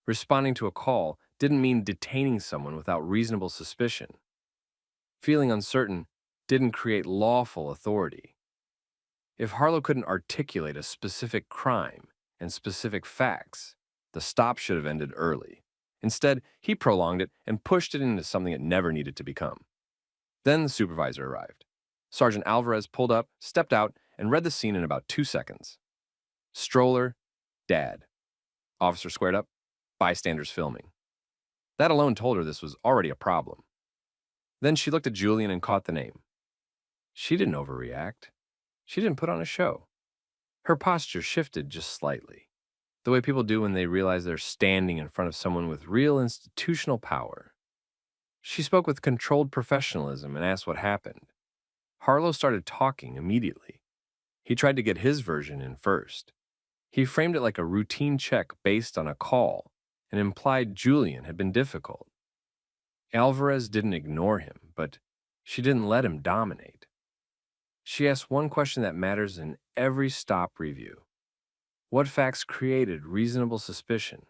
Responding to a call didn't mean detaining someone without reasonable suspicion. Feeling uncertain didn't create lawful authority. If Harlow couldn't articulate a specific crime and specific facts, the stop should have ended early. Instead, he prolonged it and pushed it into something it never needed to become. Then the supervisor arrived. Sergeant Alvarez pulled up, stepped out, and read the scene in about 2 seconds. Stroller, dad. Officer squared up, bystanders filming. That alone told her this was already a problem. Then she looked at Julian and caught the name. She didn't overreact. She didn't put on a show. Her posture shifted just slightly, the way people do when they realize they're standing in front of someone with real institutional power. She spoke with controlled professionalism and asked what happened. Harlow started talking immediately. He tried to get his version in first. He framed it like a routine check based on a call and implied Julian had been difficult. Alvarez didn't ignore him, but she didn't let him dominate. She asked one question that matters in every stop review. What facts created reasonable suspicion?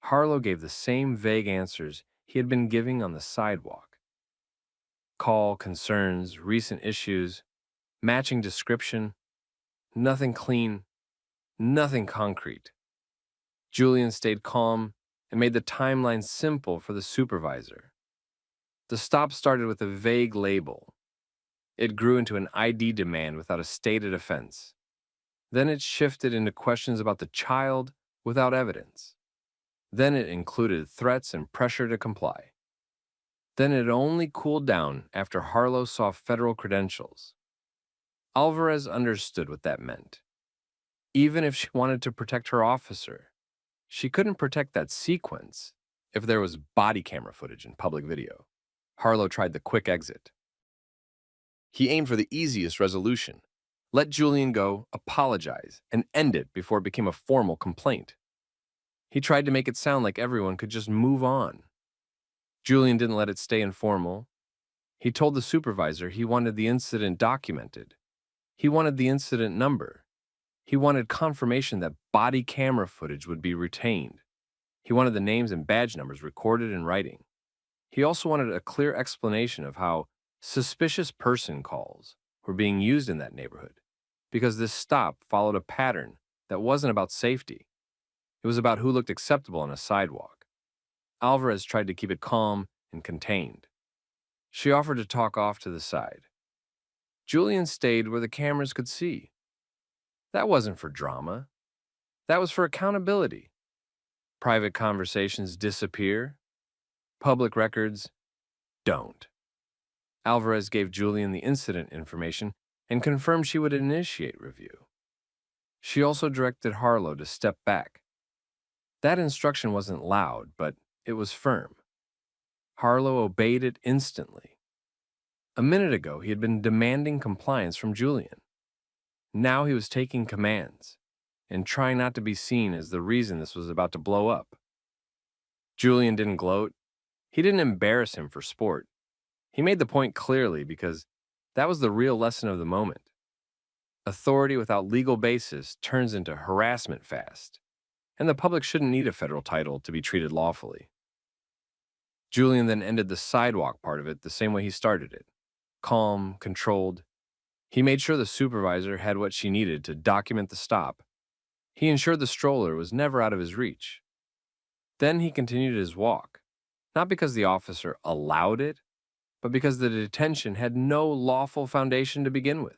Harlow gave the same vague answers he had been giving on the sidewalk. Call, concerns, recent issues, matching description, nothing clean, nothing concrete. Julian stayed calm and made the timeline simple for the supervisor. The stop started with a vague label. It grew into an ID demand without a stated offense. Then it shifted into questions about the child without evidence. Then it included threats and pressure to comply. Then it only cooled down after Harlow saw federal credentials. Alvarez understood what that meant. Even if she wanted to protect her officer, she couldn't protect that sequence if there was body camera footage and public video. Harlow tried the quick exit. He aimed for the easiest resolution. Let Julian go, apologize, and end it before it became a formal complaint. He tried to make it sound like everyone could just move on. Julian didn't let it stay informal. He told the supervisor he wanted the incident documented. He wanted the incident number. He wanted confirmation that body camera footage would be retained. He wanted the names and badge numbers recorded in writing. He also wanted a clear explanation of how suspicious person calls were being used in that neighborhood, because this stop followed a pattern that wasn't about safety. It was about who looked acceptable on a sidewalk. Alvarez tried to keep it calm and contained. She offered to talk off to the side. Julian stayed where the cameras could see. That wasn't for drama. That was for accountability. Private conversations disappear. Public records don't. Alvarez gave Julian the incident information and confirmed she would initiate review. She also directed Harlow to step back. That instruction wasn't loud, but it was firm. Harlow obeyed it instantly. A minute ago, he had been demanding compliance from Julian. Now he was taking commands and trying not to be seen as the reason this was about to blow up. Julian didn't gloat. He didn't embarrass him for sport. He made the point clearly because that was the real lesson of the moment. Authority without legal basis turns into harassment fast, and the public shouldn't need a federal title to be treated lawfully. Julian then ended the sidewalk part of it the same way he started it. Calm, controlled. He made sure the supervisor had what she needed to document the stop. He ensured the stroller was never out of his reach. Then he continued his walk, not because the officer allowed it, but because the detention had no lawful foundation to begin with.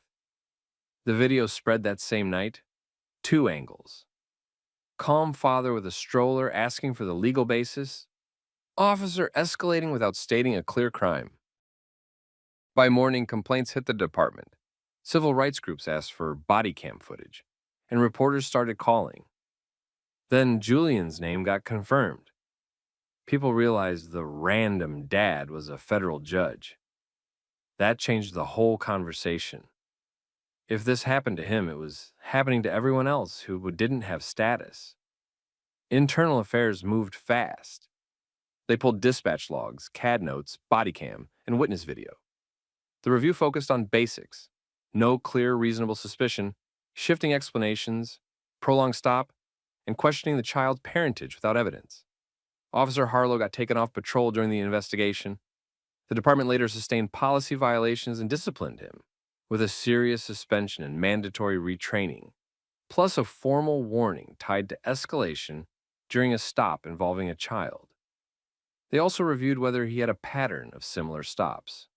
The video spread that same night. 2 angles. Calm father with a stroller asking for the legal basis. Officer escalating without stating a clear crime. By morning, complaints hit the department. Civil rights groups asked for bodycam footage, and reporters started calling. Then Julian's name got confirmed. People realized the random dad was a federal judge. That changed the whole conversation. If this happened to him, it was happening to everyone else who didn't have status. Internal affairs moved fast. They pulled dispatch logs, CAD notes, body cam, and witness video. The review focused on basics: no clear, reasonable suspicion, shifting explanations, prolonged stop, and questioning the child's parentage without evidence. Officer Harlow got taken off patrol during the investigation. The department later sustained policy violations and disciplined him, with a serious suspension and mandatory retraining, plus a formal warning tied to escalation during a stop involving a child. They also reviewed whether he had a pattern of similar stops.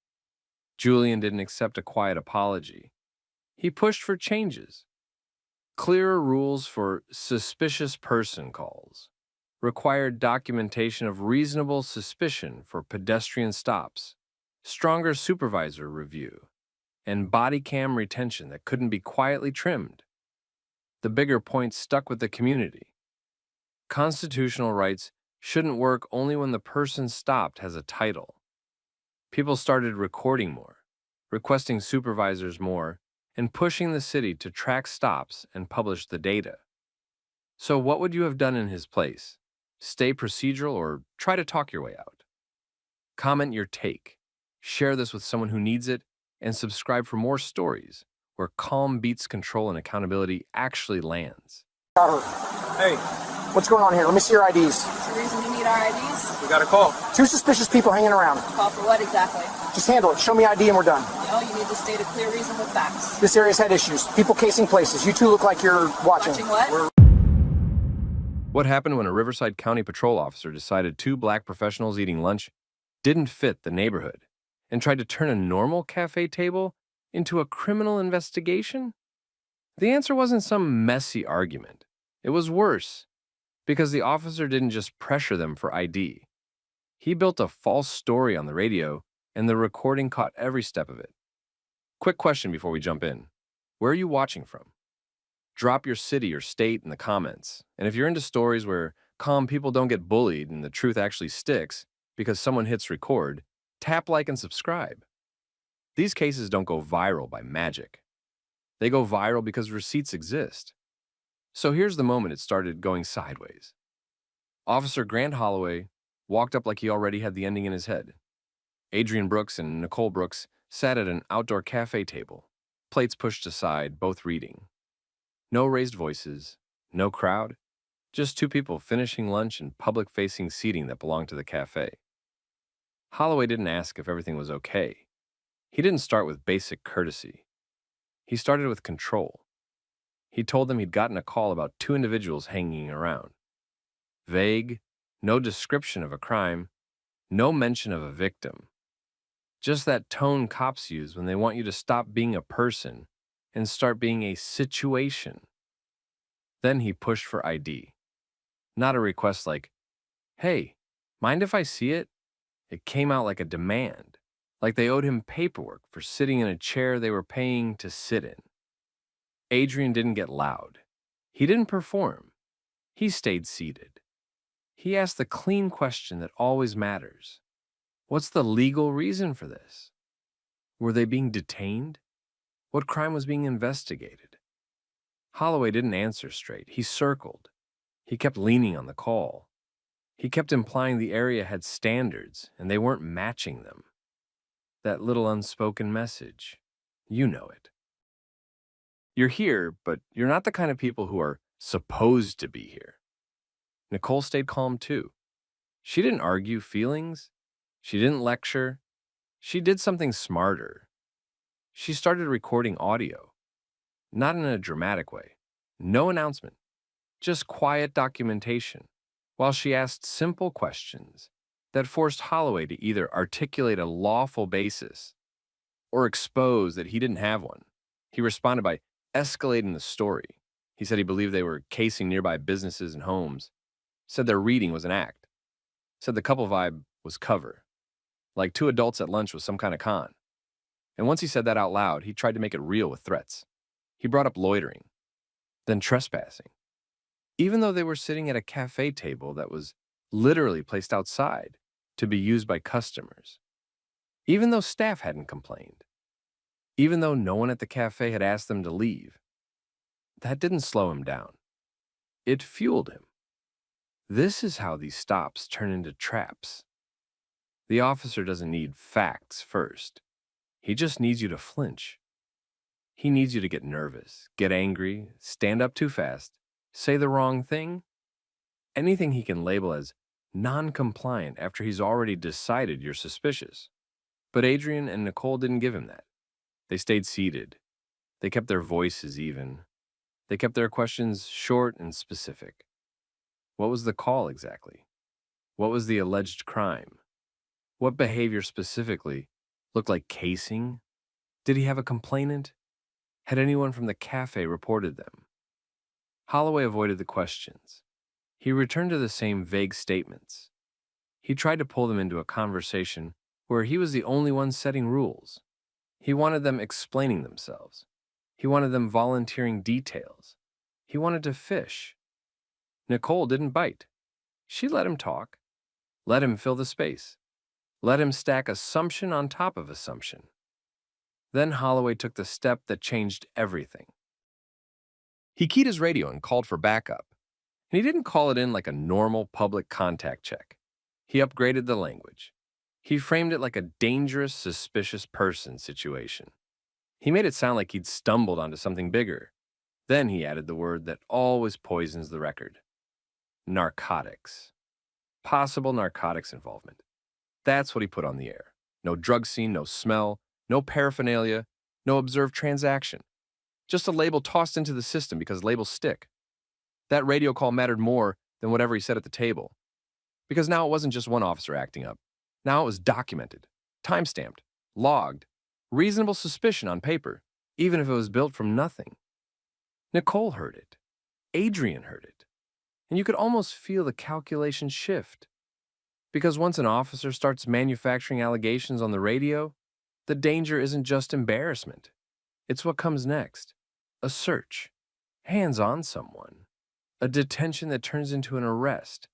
Julian didn't accept a quiet apology. He pushed for changes. Clearer rules for suspicious person calls, required documentation of reasonable suspicion for pedestrian stops, stronger supervisor review, and body cam retention that couldn't be quietly trimmed. The bigger point stuck with the community. Constitutional rights shouldn't work only when the person stopped has a title. People started recording more, requesting supervisors more, and pushing the city to track stops and publish the data. So what would you have done in his place? Stay procedural or try to talk your way out? Comment your take, share this with someone who needs it, and subscribe for more stories where calm beats control and accountability actually lands. Hey, What's going on here? Let me see your IDs. what's the reason you need our IDs? We got a call. 2 suspicious people hanging around. Call for what exactly? Just handle it. Show me ID and we're done. No, you need to state a clear reason with facts. This area's had issues. People casing places. You two look like you're watching. Watching what? What happened when a Riverside County patrol officer decided 2 black professionals eating lunch didn't fit the neighborhood and tried to turn a normal cafe table into a criminal investigation? The answer wasn't some messy argument. It was worse, because the officer didn't just pressure them for ID. He built a false story on the radio, and the recording caught every step of it. Quick question before we jump in. Where are you watching from? Drop your city or state in the comments. And if you're into stories where calm people don't get bullied and the truth actually sticks because someone hits record, tap like and subscribe. These cases don't go viral by magic. They go viral because receipts exist. So here's the moment it started going sideways. Officer Grant Holloway walked up like he already had the ending in his head. Adrian Brooks and Nicole Brooks sat at an outdoor cafe table, plates pushed aside, both reading. No raised voices, no crowd, just 2 people finishing lunch in public-facing seating that belonged to the cafe. Holloway didn't ask if everything was okay. He didn't start with basic courtesy. He started with control. He told them he'd gotten a call about 2 individuals hanging around. Vague, no description of a crime, no mention of a victim. Just that tone cops use when they want you to stop being a person and start being a situation. Then he pushed for ID. Not a request like, hey, mind if I see it? It came out like a demand, like they owed him paperwork for sitting in a chair they were paying to sit in. Adrian didn't get loud. He didn't perform. He stayed seated. He asked the clean question that always matters. What's the legal reason for this? Were they being detained? What crime was being investigated? Holloway didn't answer straight. He circled. He kept leaning on the call. He kept implying the area had standards and they weren't matching them. That little unspoken message. You know it. You're here, but you're not the kind of people who are supposed to be here. Nicole stayed calm too. She didn't argue feelings. She didn't lecture. She did something smarter. She started recording audio. Not in a dramatic way. No announcement. Just quiet documentation, while she asked simple questions that forced Holloway to either articulate a lawful basis or expose that he didn't have one. He responded by escalating the story. He said he believed they were casing nearby businesses and homes, said their reading was an act, said the couple vibe was cover, like two adults at lunch was some kind of con. And once he said that out loud, he tried to make it real with threats. He brought up loitering, then trespassing, even though they were sitting at a cafe table that was literally placed outside to be used by customers, even though staff hadn't complained, even though no one at the cafe had asked them to leave. That didn't slow him down. It fueled him. This is how these stops turn into traps. The officer doesn't need facts first. He just needs you to flinch. He needs you to get nervous, get angry, stand up too fast, say the wrong thing, anything he can label as non-compliant after he's already decided you're suspicious. But Adrian and Nicole didn't give him that. They stayed seated. They kept their voices even. They kept their questions short and specific. What was the call exactly? What was the alleged crime? What behavior specifically looked like casing? Did he have a complainant? Had anyone from the cafe reported them? Holloway avoided the questions. He returned to the same vague statements. He tried to pull them into a conversation where he was the only one setting rules. He wanted them explaining themselves. He wanted them volunteering details. He wanted to fish. Nicole didn't bite. She let him talk. Let him fill the space. Let him stack assumption on top of assumption. Then Holloway took the step that changed everything. He keyed his radio and called for backup. And he didn't call it in like a normal public contact check. He upgraded the language. He framed it like a dangerous, suspicious person situation. He made it sound like he'd stumbled onto something bigger. Then he added the word that always poisons the record. Narcotics. Possible narcotics involvement. That's what he put on the air. No drug scene, no smell, no paraphernalia, no observed transaction. Just a label tossed into the system because labels stick. That radio call mattered more than whatever he said at the table. Because now it wasn't just one officer acting up. Now it was documented, time-stamped, logged, reasonable suspicion on paper, even if it was built from nothing. Nicole heard it. Adrian heard it. And you could almost feel the calculation shift. Because once an officer starts manufacturing allegations on the radio, the danger isn't just embarrassment. It's what comes next. A search. Hands on someone. A detention that turns into an arrest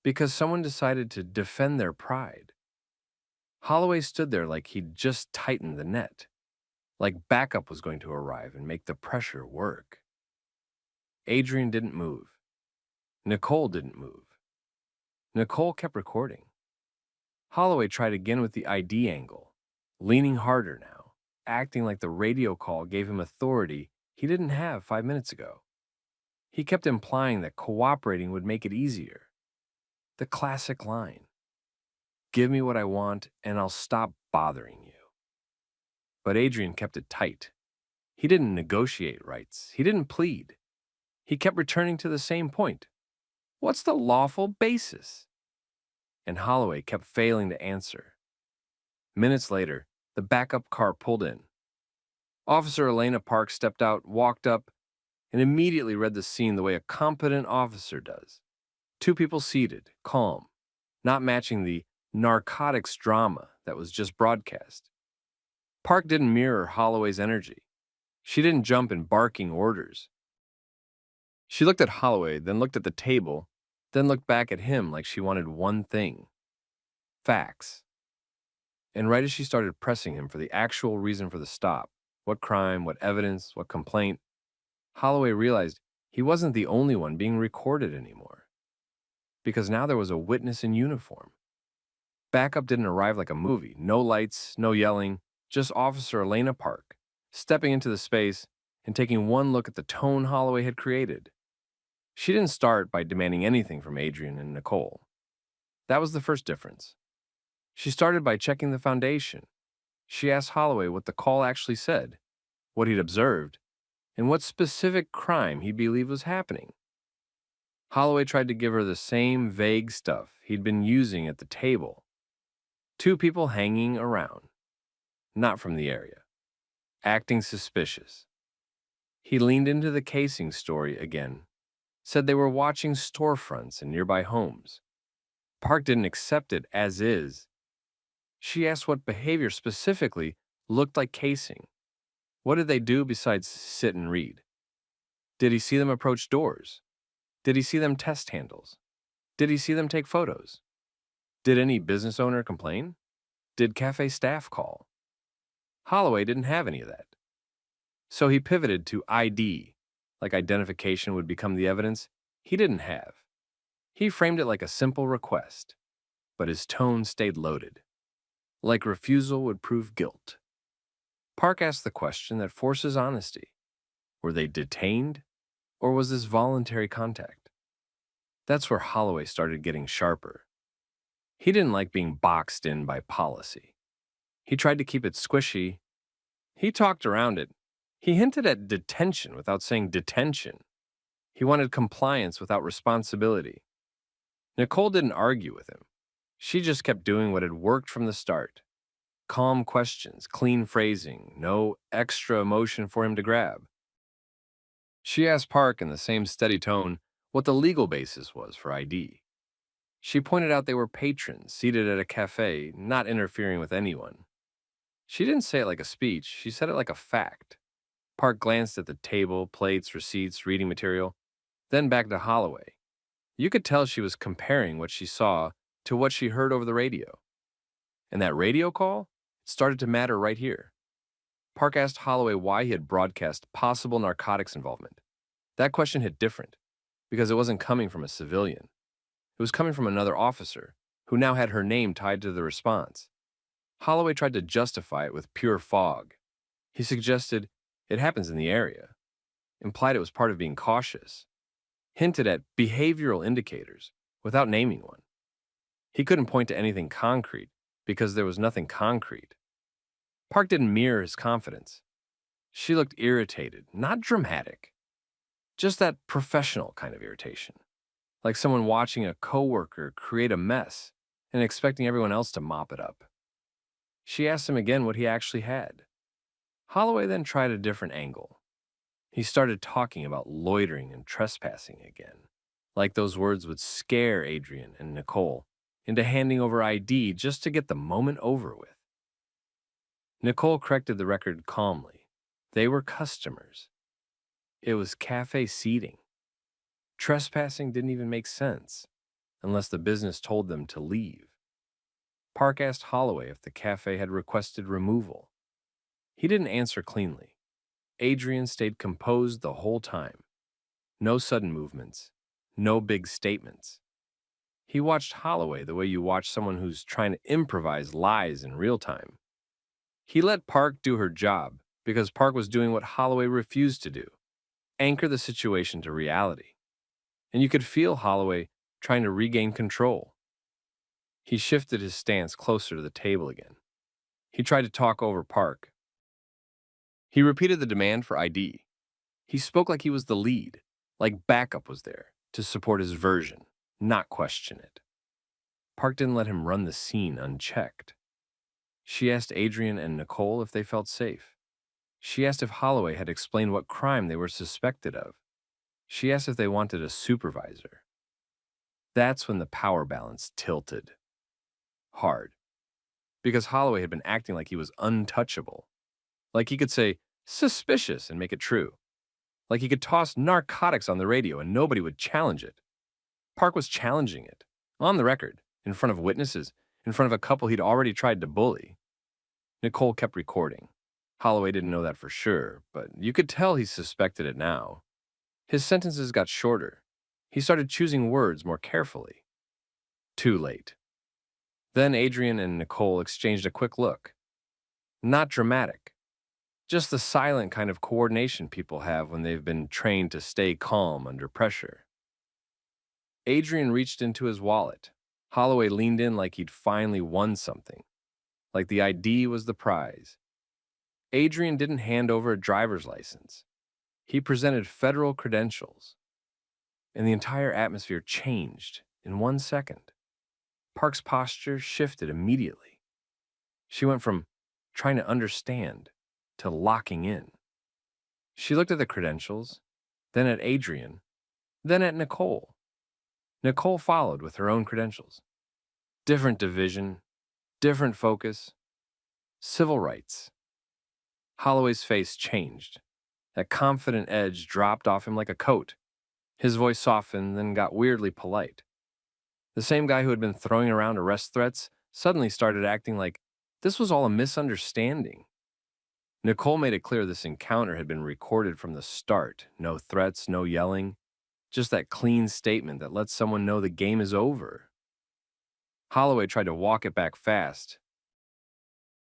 because someone decided to defend their pride. Holloway stood there like he'd just tightened the net, like backup was going to arrive and make the pressure work. Adrian didn't move. Nicole didn't move. Nicole kept recording. Holloway tried again with the ID angle, leaning harder now, acting like the radio call gave him authority he didn't have 5 minutes ago. He kept implying that cooperating would make it easier. The classic line. Give me what I want and I'll stop bothering you. But Adrian kept it tight. He didn't negotiate rights. He didn't plead. He kept returning to the same point. What's the lawful basis? And Holloway kept failing to answer. Minutes later, the backup car pulled in. Officer Elena Park stepped out, walked up, and immediately read the scene the way a competent officer does. Two people seated, calm, not matching the narcotics drama that was just broadcast. Park didn't mirror Holloway's energy. She didn't jump in barking orders. She looked at Holloway, then looked at the table, then looked back at him like she wanted one thing. Facts. And right as she started pressing him for the actual reason for the stop, what crime, what evidence, what complaint, Holloway realized he wasn't the only one being recorded anymore. Because now there was a witness in uniform. Backup didn't arrive like a movie. No lights, no yelling, just Officer Elena Park, stepping into the space and taking one look at the tone Holloway had created. She didn't start by demanding anything from Adrian and Nicole. That was the first difference. She started by checking the foundation. She asked Holloway what the call actually said, what he'd observed, and what specific crime he believed was happening. Holloway tried to give her the same vague stuff he'd been using at the table. 2 people hanging around, not from the area, acting suspicious. He leaned into the casing story again, said they were watching storefronts in nearby homes. Park didn't accept it as is. She asked what behavior specifically looked like casing. What did they do besides sit and read? Did he see them approach doors? Did he see them test handles? Did he see them take photos? Did any business owner complain? Did cafe staff call? Holloway didn't have any of that. So he pivoted to ID, like identification would become the evidence he didn't have. He framed it like a simple request, but his tone stayed loaded, like refusal would prove guilt. Park asked the question that forces honesty. Were they detained, or was this voluntary contact? That's where Holloway started getting sharper. He didn't like being boxed in by policy. He tried to keep it squishy. He talked around it. He hinted at detention without saying detention. He wanted compliance without responsibility. Nicole didn't argue with him. She just kept doing what had worked from the start. Calm questions, clean phrasing, no extra emotion for him to grab. She asked Park in the same steady tone what the legal basis was for ID. She pointed out they were patrons seated at a cafe, not interfering with anyone. She didn't say it like a speech, she said it like a fact. Park glanced at the table, plates, receipts, reading material, then back to Holloway. You could tell she was comparing what she saw to what she heard over the radio. And that radio call started to matter right here. Park asked Holloway why he had broadcast possible narcotics involvement. That question hit different, because it wasn't coming from a civilian. It was coming from another officer, who now had her name tied to the response. Holloway tried to justify it with pure fog. He suggested it happens in the area, implied it was part of being cautious, hinted at behavioral indicators without naming one. He couldn't point to anything concrete because there was nothing concrete. Park didn't mirror his confidence. She looked irritated, not dramatic, just that professional kind of irritation, like someone watching a coworker create a mess and expecting everyone else to mop it up. She asked him again what he actually had. Holloway then tried a different angle. He started talking about loitering and trespassing again, like those words would scare Adrian and Nicole into handing over ID just to get the moment over with. Nicole corrected the record calmly. They were customers. It was cafe seating. Trespassing didn't even make sense, unless the business told them to leave. Park asked Holloway if the cafe had requested removal. He didn't answer cleanly. Adrian stayed composed the whole time. No sudden movements, no big statements. He watched Holloway the way you watch someone who's trying to improvise lies in real time. He let Park do her job because Park was doing what Holloway refused to do, anchor the situation to reality. And you could feel Holloway trying to regain control. He shifted his stance closer to the table again. He tried to talk over Park. He repeated the demand for ID. He spoke like he was the lead, like backup was there to support his version, not question it. Park didn't let him run the scene unchecked. She asked Adrian and Nicole if they felt safe. She asked if Holloway had explained what crime they were suspected of. She asked if they wanted a supervisor. That's when the power balance tilted. Hard. Because Holloway had been acting like he was untouchable. Like he could say, suspicious, and make it true. Like he could toss narcotics on the radio and nobody would challenge it. Park was challenging it, on the record, in front of witnesses, in front of a couple he'd already tried to bully. Nicole kept recording. Holloway didn't know that for sure, but you could tell he suspected it now. His sentences got shorter. He started choosing words more carefully. Too late. Then Adrian and Nicole exchanged a quick look. Not dramatic. Just the silent kind of coordination people have when they've been trained to stay calm under pressure. Adrian reached into his wallet. Holloway leaned in like he'd finally won something, like the ID was the prize. Adrian didn't hand over a driver's license. He presented federal credentials. And the entire atmosphere changed in 1 second. Park's posture shifted immediately. She went from trying to understand to locking in. She looked at the credentials, then at Adrian, then at Nicole. Nicole followed with her own credentials. Different division, different focus. Civil rights. Holloway's face changed. That confident edge dropped off him like a coat. His voice softened, then got weirdly polite. The same guy who had been throwing around arrest threats suddenly started acting like this was all a misunderstanding. Nicole made it clear this encounter had been recorded from the start. No threats, no yelling. Just that clean statement that lets someone know the game is over. Holloway tried to walk it back fast.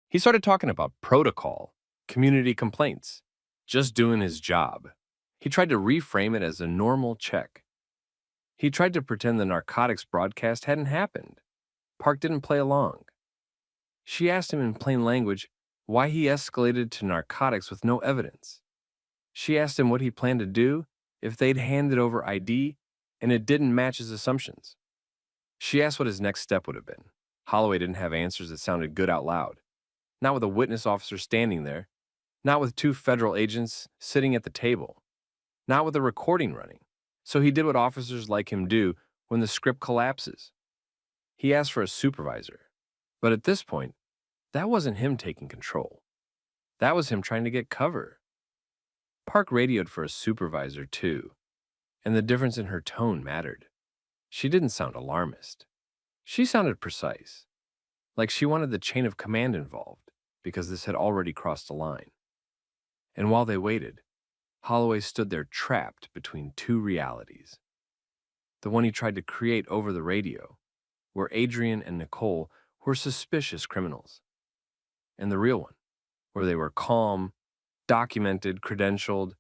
He started talking about protocol, community complaints, just doing his job. He tried to reframe it as a normal check. He tried to pretend the narcotics broadcast hadn't happened. Park didn't play along. She asked him in plain language why he escalated to narcotics with no evidence. She asked him what he planned to do if they'd handed over ID and it didn't match his assumptions. She asked what his next step would have been. Holloway didn't have answers that sounded good out loud. Not with a witness officer standing there. Not with 2 federal agents sitting at the table. Not with a recording running. So he did what officers like him do when the script collapses. He asked for a supervisor. But at this point, that wasn't him taking control. That was him trying to get cover. Park radioed for a supervisor too, and the difference in her tone mattered. She didn't sound alarmist. She sounded precise, like she wanted the chain of command involved because this had already crossed a line. And while they waited, Holloway stood there trapped between 2 realities. The one he tried to create over the radio, where Adrian and Nicole were suspicious criminals. And the real one, where they were calm, documented, credentialed,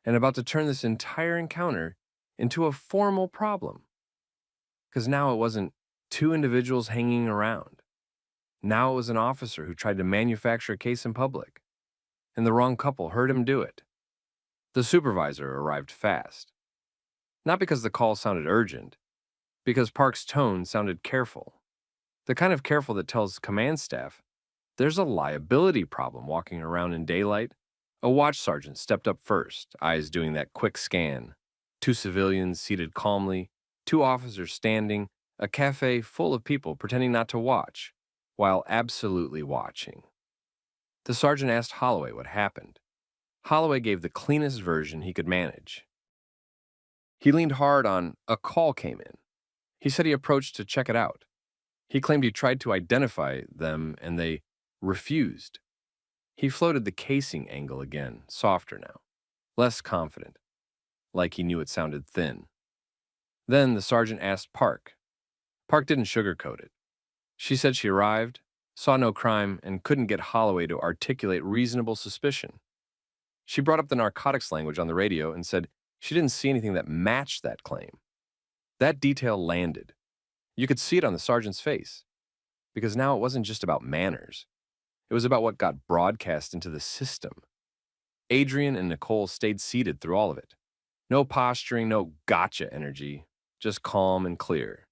and about to turn this entire encounter into a formal problem. Because now it wasn't 2 individuals hanging around. Now it was an officer who tried to manufacture a case in public, and the wrong couple heard him do it. The supervisor arrived fast. Not because the call sounded urgent, because Park's tone sounded careful. The kind of careful that tells command staff, there's a liability problem walking around in daylight. A watch sergeant stepped up first, eyes doing that quick scan. 2 civilians seated calmly, 2 officers standing, a cafe full of people pretending not to watch, while absolutely watching. The sergeant asked Holloway what happened. Holloway gave the cleanest version he could manage. He leaned hard on a call came in. He said he approached to check it out. He claimed he tried to identify them and they refused. He floated the casing angle again, softer now, less confident, like he knew it sounded thin. Then the sergeant asked Park. Park didn't sugarcoat it. She said she arrived, saw no crime, and couldn't get Holloway to articulate reasonable suspicion. She brought up the narcotics language on the radio and said she didn't see anything that matched that claim. That detail landed. You could see it on the sergeant's face, because now it wasn't just about manners. It was about what got broadcast into the system. Adrian and Nicole stayed seated through all of it. No posturing, no gotcha energy, just calm and clear.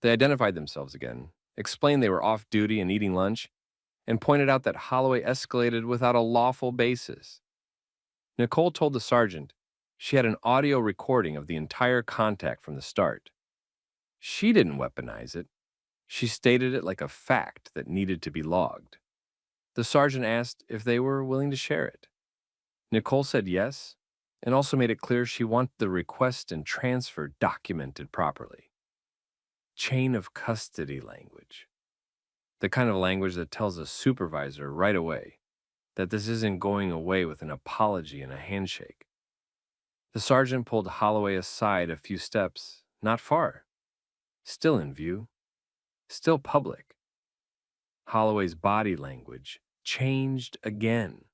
They identified themselves again, explained they were off duty and eating lunch, and pointed out that Holloway escalated without a lawful basis. Nicole told the sergeant she had an audio recording of the entire contact from the start. She didn't weaponize it. She stated it like a fact that needed to be logged. The sergeant asked if they were willing to share it. Nicole said yes, and also made it clear she wanted the request and transfer documented properly. Chain of custody language. The kind of language that tells a supervisor right away that this isn't going away with an apology and a handshake. The sergeant pulled Holloway aside a few steps, not far. Still in view, still public. Holloway's body language changed again.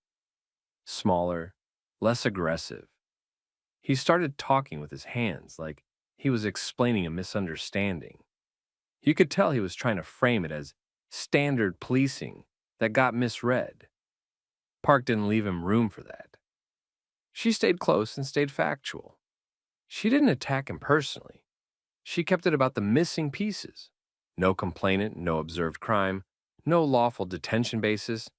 Smaller, less aggressive. He started talking with his hands like he was explaining a misunderstanding. You could tell he was trying to frame it as standard policing that got misread. Park didn't leave him room for that. She stayed close and stayed factual. She didn't attack him personally. She kept it about the missing pieces. No complainant, no observed crime, no lawful detention basis,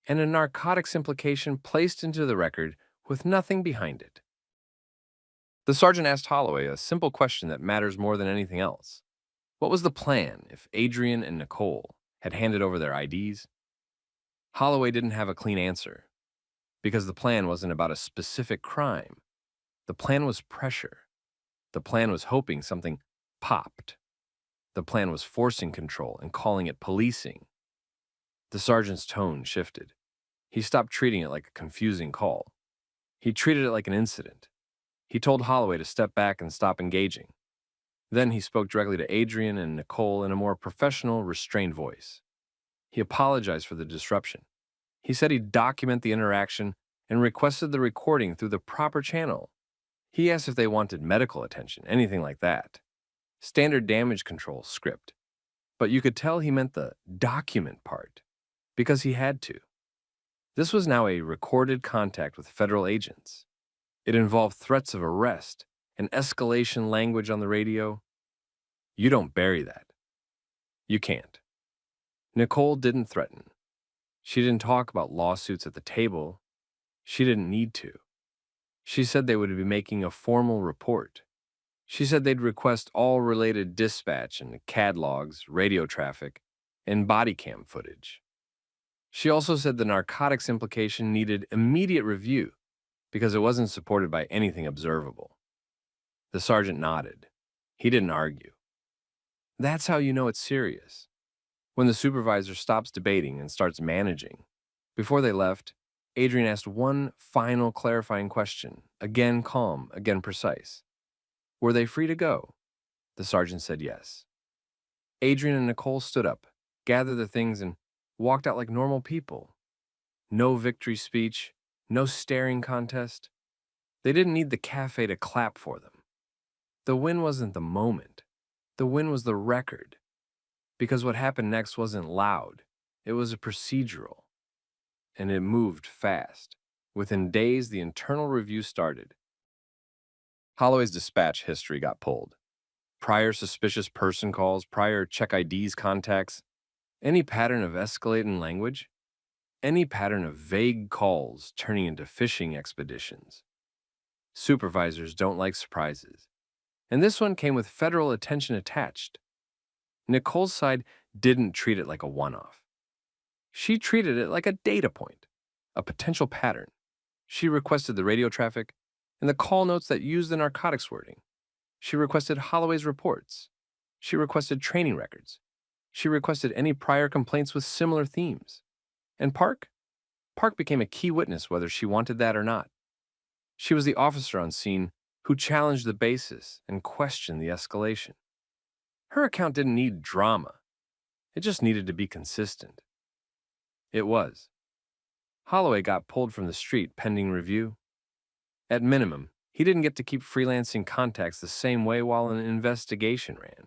and a narcotics implication placed into the record with nothing behind it. The sergeant asked Holloway a simple question that matters more than anything else. What was the plan if Adrian and Nicole had handed over their IDs? Holloway didn't have a clean answer, because the plan wasn't about a specific crime. The plan was pressure. The plan was hoping something popped. The plan was forcing control and calling it policing. The sergeant's tone shifted. He stopped treating it like a confusing call. He treated it like an incident. He told Holloway to step back and stop engaging. Then he spoke directly to Adrian and Nicole in a more professional, restrained voice. He apologized for the disruption. He said he'd document the interaction and requested the recording through the proper channel. He asked if they wanted medical attention, anything like that. Standard damage control script. But you could tell he meant the document part, because he had to. This was now a recorded contact with federal agents. It involved threats of arrest and escalation language on the radio. You don't bury that. You can't. Nicole didn't threaten. She didn't talk about lawsuits at the table. She didn't need to. She said they would be making a formal report. She said they'd request all related dispatch and CAD logs, radio traffic, and Bodycam footage. She also said the narcotics implication needed immediate review because it wasn't supported by anything observable. The sergeant nodded. He didn't argue. That's how you know it's serious. When the supervisor stops debating and starts managing. Before they left, Adrian asked one final clarifying question, again calm, again precise. Were they free to go? The sergeant said yes. Adrian and Nicole stood up, gathered their things, and walked out like normal people. No victory speech, no staring contest. They didn't need the cafe to clap for them. The win wasn't the moment. The win was the record. Because what happened next wasn't loud. It was a procedural. And it moved fast. Within days, the internal review started. Holloway's dispatch history got pulled. Prior suspicious person calls, prior check IDs contacts, any pattern of escalating language, any pattern of vague calls turning into fishing expeditions. Supervisors don't like surprises. And this one came with federal attention attached. Nicole's side didn't treat it like a one-off. She treated it like a data point, a potential pattern. She requested the radio traffic and the call notes that used the narcotics wording. She requested Holloway's reports. She requested training records. She requested any prior complaints with similar themes. And Park became a key witness whether she wanted that or not. She was the officer on scene who challenged the basis and questioned the escalation. Her account didn't need drama. It just needed to be consistent. It was. Holloway got pulled from the street pending review. At minimum, he didn't get to keep freelancing contacts the same way while an investigation ran.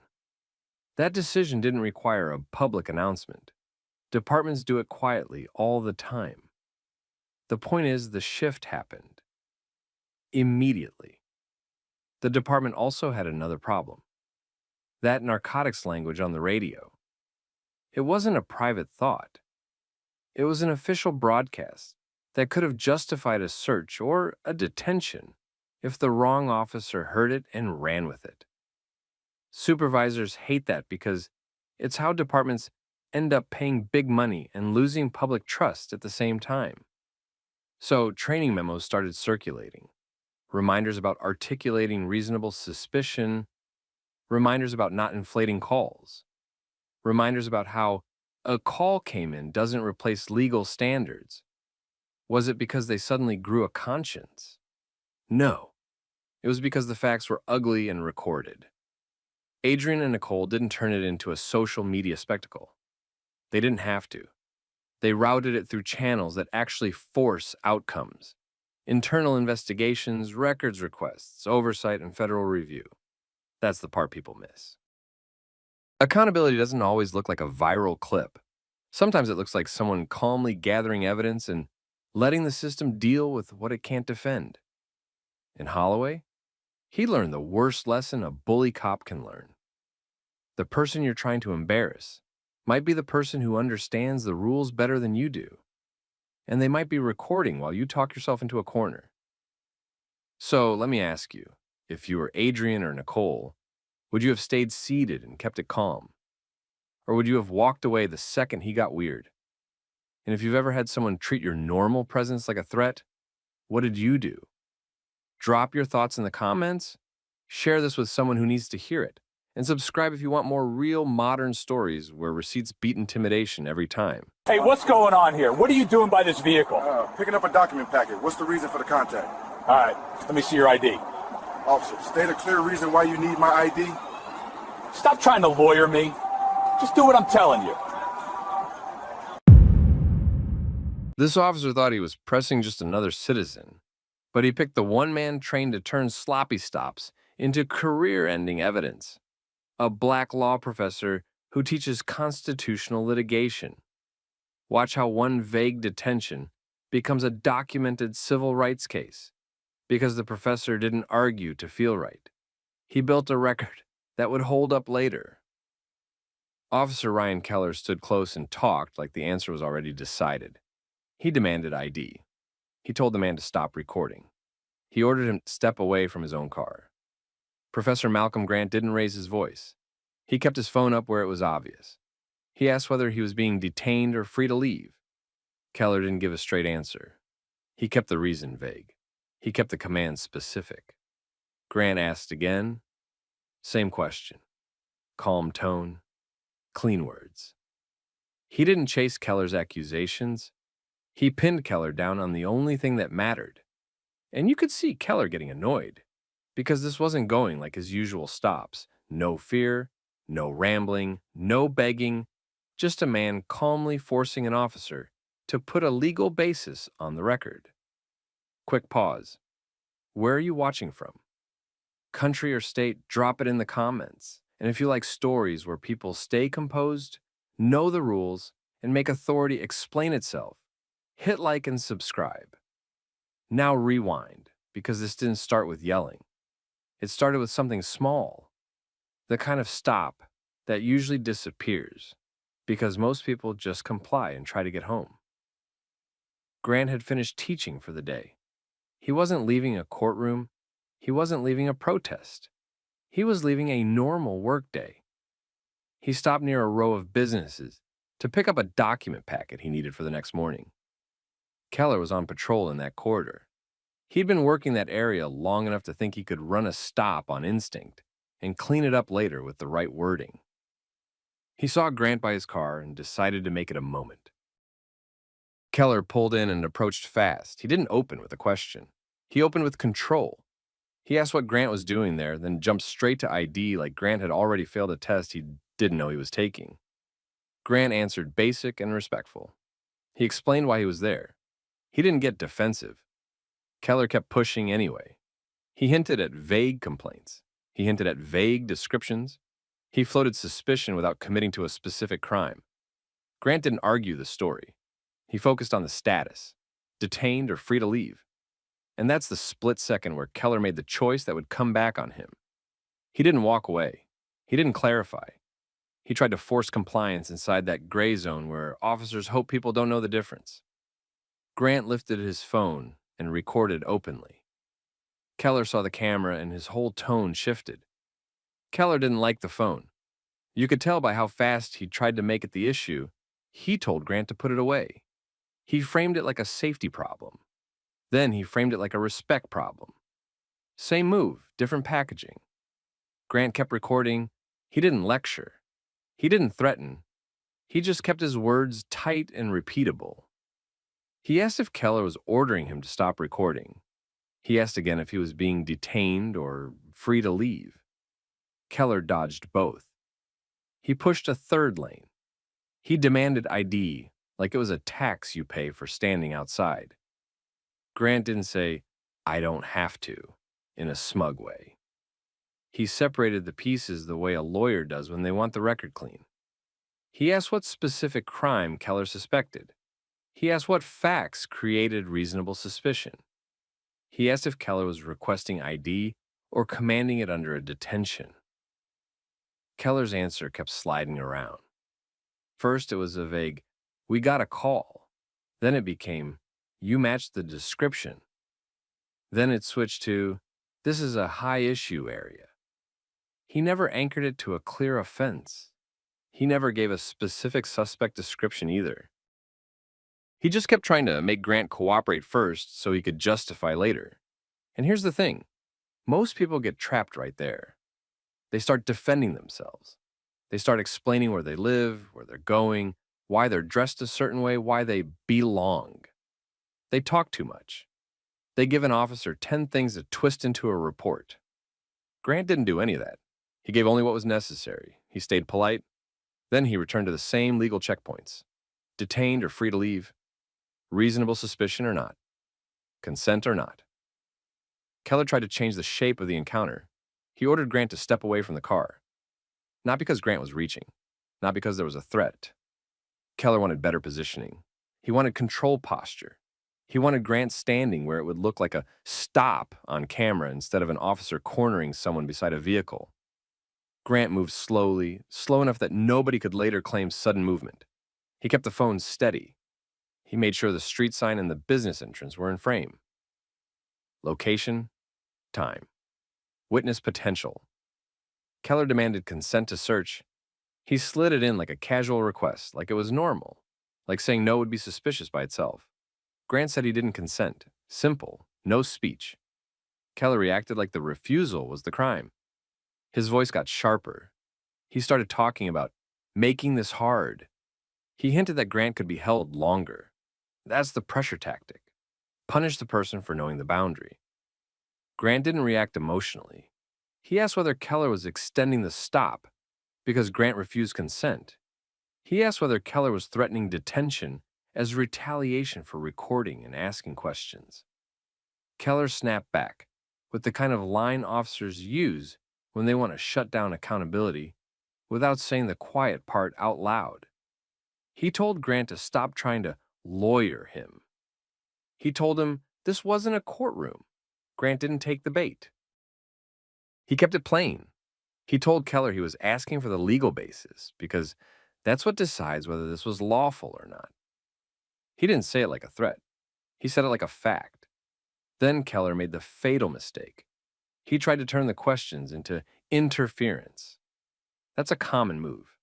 That decision didn't require a public announcement. Departments do it quietly all the time. The point is, the shift happened. Immediately. The department also had another problem. That narcotics language on the radio. It wasn't a private thought. It was an official broadcast that could have justified a search or a detention if the wrong officer heard it and ran with it. Supervisors hate that because it's how departments end up paying big money and losing public trust at the same time. So training memos started circulating. Reminders about articulating reasonable suspicion, reminders about not inflating calls, reminders about how A call came in doesn't replace legal standards. Was it because they suddenly grew a conscience? No. It was because the facts were ugly and recorded. Adrian and Nicole didn't turn it into a social media spectacle. They didn't have to. They routed it through channels that actually force outcomes. Internal investigations, records requests, oversight, and federal review. That's the part people miss. Accountability doesn't always look like a viral clip. Sometimes it looks like someone calmly gathering evidence and letting the system deal with what it can't defend. In Holloway, he learned the worst lesson a bully cop can learn. The person you're trying to embarrass might be the person who understands the rules better than you do, and they might be recording while you talk yourself into a corner. So let me ask you, if you were Adrian or Nicole, would you have stayed seated and kept it calm? Or would you have walked away the second he got weird? And if you've ever had someone treat your normal presence like a threat, what did you do? Drop your thoughts in the comments, share this with someone who needs to hear it, and subscribe if you want more real modern stories where receipts beat intimidation every time. Hey, what's going on here? What are you doing by this vehicle? Picking up a document packet. What's the reason for the contact? All right, let me see your ID. Officer, state a clear reason why you need my ID. Stop trying to lawyer me. Just do what I'm telling you. This officer thought he was pressing just another citizen, but he picked the one man trained to turn sloppy stops into career-ending evidence. A black law professor who teaches constitutional litigation. Watch how one vague detention becomes a documented civil rights case because the professor didn't argue to feel right. He built a record that would hold up later. Officer Ryan Keller stood close and talked like the answer was already decided. He demanded ID. He told the man to stop recording. He ordered him to step away from his own car. Professor Malcolm Grant didn't raise his voice. He kept his phone up where it was obvious. He asked whether he was being detained or free to leave. Keller didn't give a straight answer. He kept the reason vague. He kept the command specific. Grant asked again. Same question. Calm tone. Clean words. He didn't chase Keller's accusations. He pinned Keller down on the only thing that mattered. And you could see Keller getting annoyed, because this wasn't going like his usual stops. No fear, no rambling, no begging, just a man calmly forcing an officer to put a legal basis on the record. Quick pause. Where are you watching from? Country or state, drop it in the comments. And if you like stories where people stay composed, know the rules, and make authority explain itself, hit like and subscribe. Now rewind, because this didn't start with yelling. It started with something small, the kind of stop that usually disappears, because most people just comply and try to get home. Grant had finished teaching for the day. He wasn't leaving a courtroom. He wasn't leaving a protest. He was leaving a normal workday. He stopped near a row of businesses to pick up a document packet he needed for the next morning. Keller was on patrol in that corridor. He'd been working that area long enough to think he could run a stop on instinct and clean it up later with the right wording. He saw Grant by his car and decided to make it a moment. Keller pulled in and approached fast. He didn't open with a question. He opened with control. He asked what Grant was doing there, then jumped straight to ID like Grant had already failed a test he didn't know he was taking. Grant answered basic and respectful. He explained why he was there. He didn't get defensive. Keller kept pushing anyway. He hinted at vague complaints. He hinted at vague descriptions. He floated suspicion without committing to a specific crime. Grant didn't argue the story. He focused on the status, detained or free to leave. And that's the split second where Keller made the choice that would come back on him. He didn't walk away. He didn't clarify. He tried to force compliance inside that gray zone where officers hope people don't know the difference. Grant lifted his phone and recorded openly. Keller saw the camera and his whole tone shifted. Keller didn't like the phone. You could tell by how fast he tried to make it the issue. He told Grant to put it away. He framed it like a safety problem. Then he framed it like a respect problem. Same move, different packaging. Grant kept recording. He didn't lecture. He didn't threaten. He just kept his words tight and repeatable. He asked if Keller was ordering him to stop recording. He asked again if he was being detained or free to leave. Keller dodged both. He pushed a third lane. He demanded ID, like it was a tax you pay for standing outside. Grant didn't say, "I don't have to," in a smug way. He separated the pieces the way a lawyer does when they want the record clean. He asked what specific crime Keller suspected. He asked what facts created reasonable suspicion. He asked if Keller was requesting ID or commanding it under a detention. Keller's answer kept sliding around. First, it was a vague, "We got a call." Then it became, "You matched the description." Then it switched to, "This is a high-issue area." He never anchored it to a clear offense. He never gave a specific suspect description either. He just kept trying to make Grant cooperate first so he could justify later. And here's the thing. Most people get trapped right there. They start defending themselves. They start explaining where they live, where they're going, why they're dressed a certain way, why they belong. They talk too much. They give an officer 10 things to twist into a report. Grant didn't do any of that. He gave only what was necessary. He stayed polite. Then he returned to the same legal checkpoints. Detained or free to leave. Reasonable suspicion or not. Consent or not. Keller tried to change the shape of the encounter. He ordered Grant to step away from the car. Not because Grant was reaching. Not because there was a threat. Keller wanted better positioning. He wanted control posture. He wanted Grant standing where it would look like a stop on camera instead of an officer cornering someone beside a vehicle. Grant moved slowly, slow enough that nobody could later claim sudden movement. He kept the phone steady. He made sure the street sign and the business entrance were in frame. Location, time. Witness potential. Keller demanded consent to search. He slid it in like a casual request, like it was normal, like saying no would be suspicious by itself. Grant said he didn't consent. Simple, no speech. Keller reacted like the refusal was the crime. His voice got sharper. He started talking about making this hard. He hinted that Grant could be held longer. That's the pressure tactic. Punish the person for knowing the boundary. Grant didn't react emotionally. He asked whether Keller was extending the stop because Grant refused consent. He asked whether Keller was threatening detention as retaliation for recording and asking questions. Keller snapped back with the kind of line officers use when they want to shut down accountability without saying the quiet part out loud. He told Grant to stop trying to lawyer him. He told him this wasn't a courtroom. Grant didn't take the bait. He kept it plain. He told Keller he was asking for the legal basis because that's what decides whether this was lawful or not. He didn't say it like a threat. He said it like a fact. Then Keller made the fatal mistake. He tried to turn the questions into interference. That's a common move.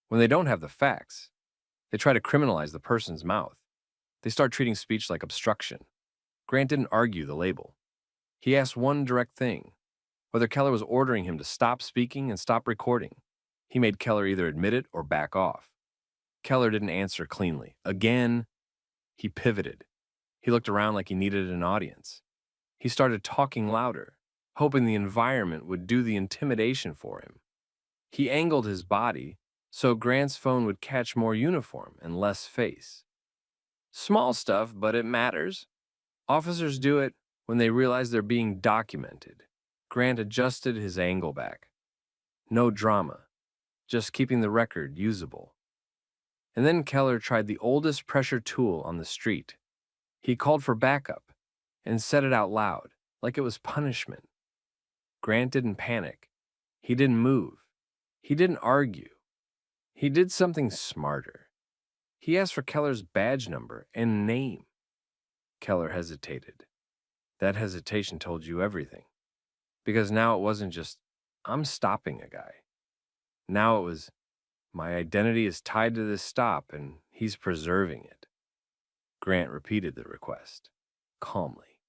When they don't have the facts, they try to criminalize the person's mouth. They start treating speech like obstruction. Grant didn't argue the label. He asked one direct thing, whether Keller was ordering him to stop speaking and stop recording. He made Keller either admit it or back off. Keller didn't answer cleanly. Again, he pivoted. He looked around like he needed an audience. He started talking louder, hoping the environment would do the intimidation for him. He angled his body so Grant's phone would catch more uniform and less face. Small stuff, but it matters. Officers do it when they realize they're being documented. Grant adjusted his angle back. No drama, just keeping the record usable. And then Keller tried the oldest pressure tool on the street. He called for backup and said it out loud, like it was punishment. Grant didn't panic. He didn't move. He didn't argue. He did something smarter. He asked for Keller's badge number and name. Keller hesitated. That hesitation told you everything. Because now it wasn't just, I'm stopping a guy. Now it was, my identity is tied to this stop and he's preserving it. Grant repeated the request, calmly,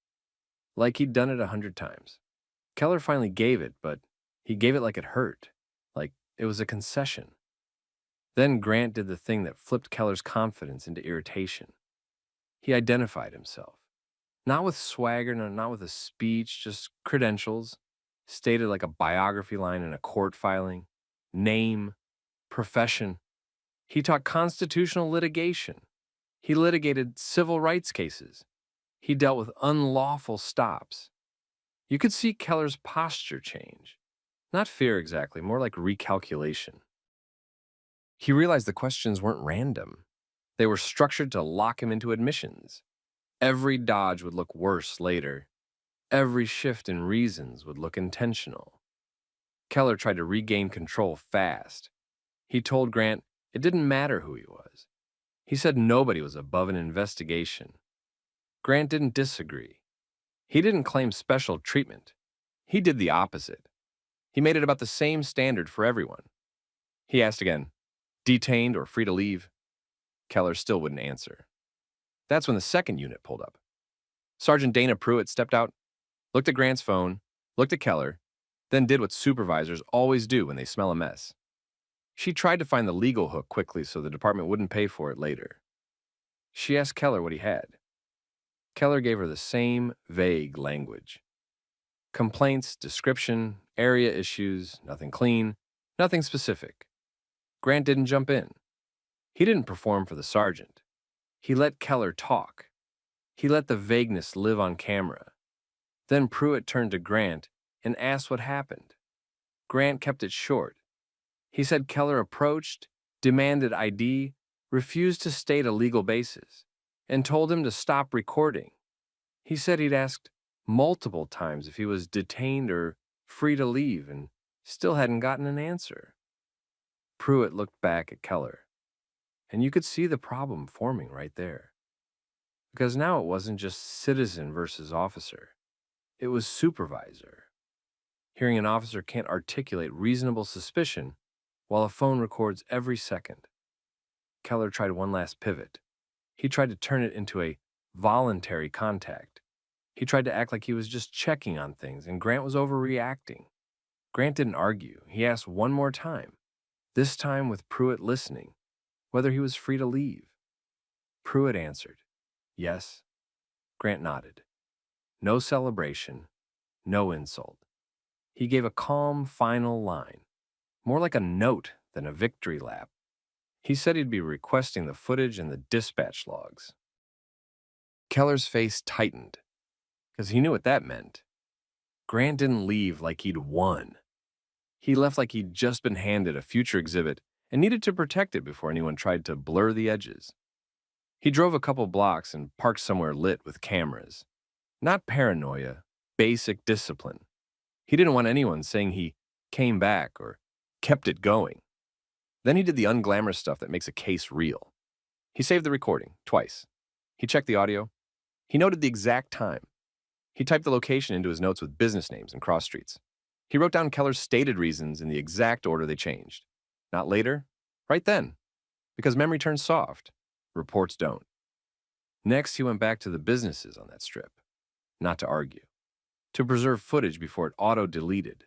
like he'd done it 100 times. Keller finally gave it, but he gave it like it hurt, like it was a concession. Then Grant did the thing that flipped Keller's confidence into irritation. He identified himself. Not with swagger, not with a speech, just credentials, stated like a biography line in a court filing, name, profession. He taught constitutional litigation. He litigated civil rights cases. He dealt with unlawful stops. You could see Keller's posture change. Not fear exactly, more like recalculation. He realized the questions weren't random. They were structured to lock him into admissions. Every dodge would look worse later. Every shift in reasons would look intentional. Keller tried to regain control fast. He told Grant it didn't matter who he was. He said nobody was above an investigation. Grant didn't disagree. He didn't claim special treatment. He did the opposite. He made it about the same standard for everyone. He asked again, detained or free to leave? Keller still wouldn't answer. That's when the second unit pulled up. Sergeant Dana Pruitt stepped out, looked at Grant's phone, looked at Keller, then did what supervisors always do when they smell a mess. She tried to find the legal hook quickly so the department wouldn't pay for it later. She asked Keller what he had. Keller gave her the same vague language. Complaints, description, area issues, nothing clean, nothing specific. Grant didn't jump in. He didn't perform for the sergeant. He let Keller talk. He let the vagueness live on camera. Then Pruitt turned to Grant and asked what happened. Grant kept it short. He said Keller approached, demanded ID, refused to state a legal basis, and told him to stop recording. He said he'd asked multiple times if he was detained or free to leave and still hadn't gotten an answer. Pruitt looked back at Keller, and you could see the problem forming right there. Because now it wasn't just citizen versus officer. It was supervisor. Hearing an officer can't articulate reasonable suspicion while a phone records every second. Keller tried one last pivot. He tried to turn it into a voluntary contact. He tried to act like he was just checking on things, and Grant was overreacting. Grant didn't argue. He asked one more time, this time with Pruitt listening, whether he was free to leave. Pruitt answered, yes. Grant nodded. No celebration, no insult. He gave a calm, final line, more like a note than a victory lap. He said he'd be requesting the footage and the dispatch logs. Keller's face tightened, because he knew what that meant. Grant didn't leave like he'd won. He left like he'd just been handed a future exhibit and needed to protect it before anyone tried to blur the edges. He drove a couple blocks and parked somewhere lit with cameras. Not paranoia, basic discipline. He didn't want anyone saying he came back or kept it going. Then he did the unglamorous stuff that makes a case real. He saved the recording, twice. He checked the audio. He noted the exact time. He typed the location into his notes with business names and cross streets. He wrote down Keller's stated reasons in the exact order they changed. Not later, right then. Because memory turns soft. Reports don't. Next, he went back to the businesses on that strip. Not to argue. To preserve footage before it auto-deleted.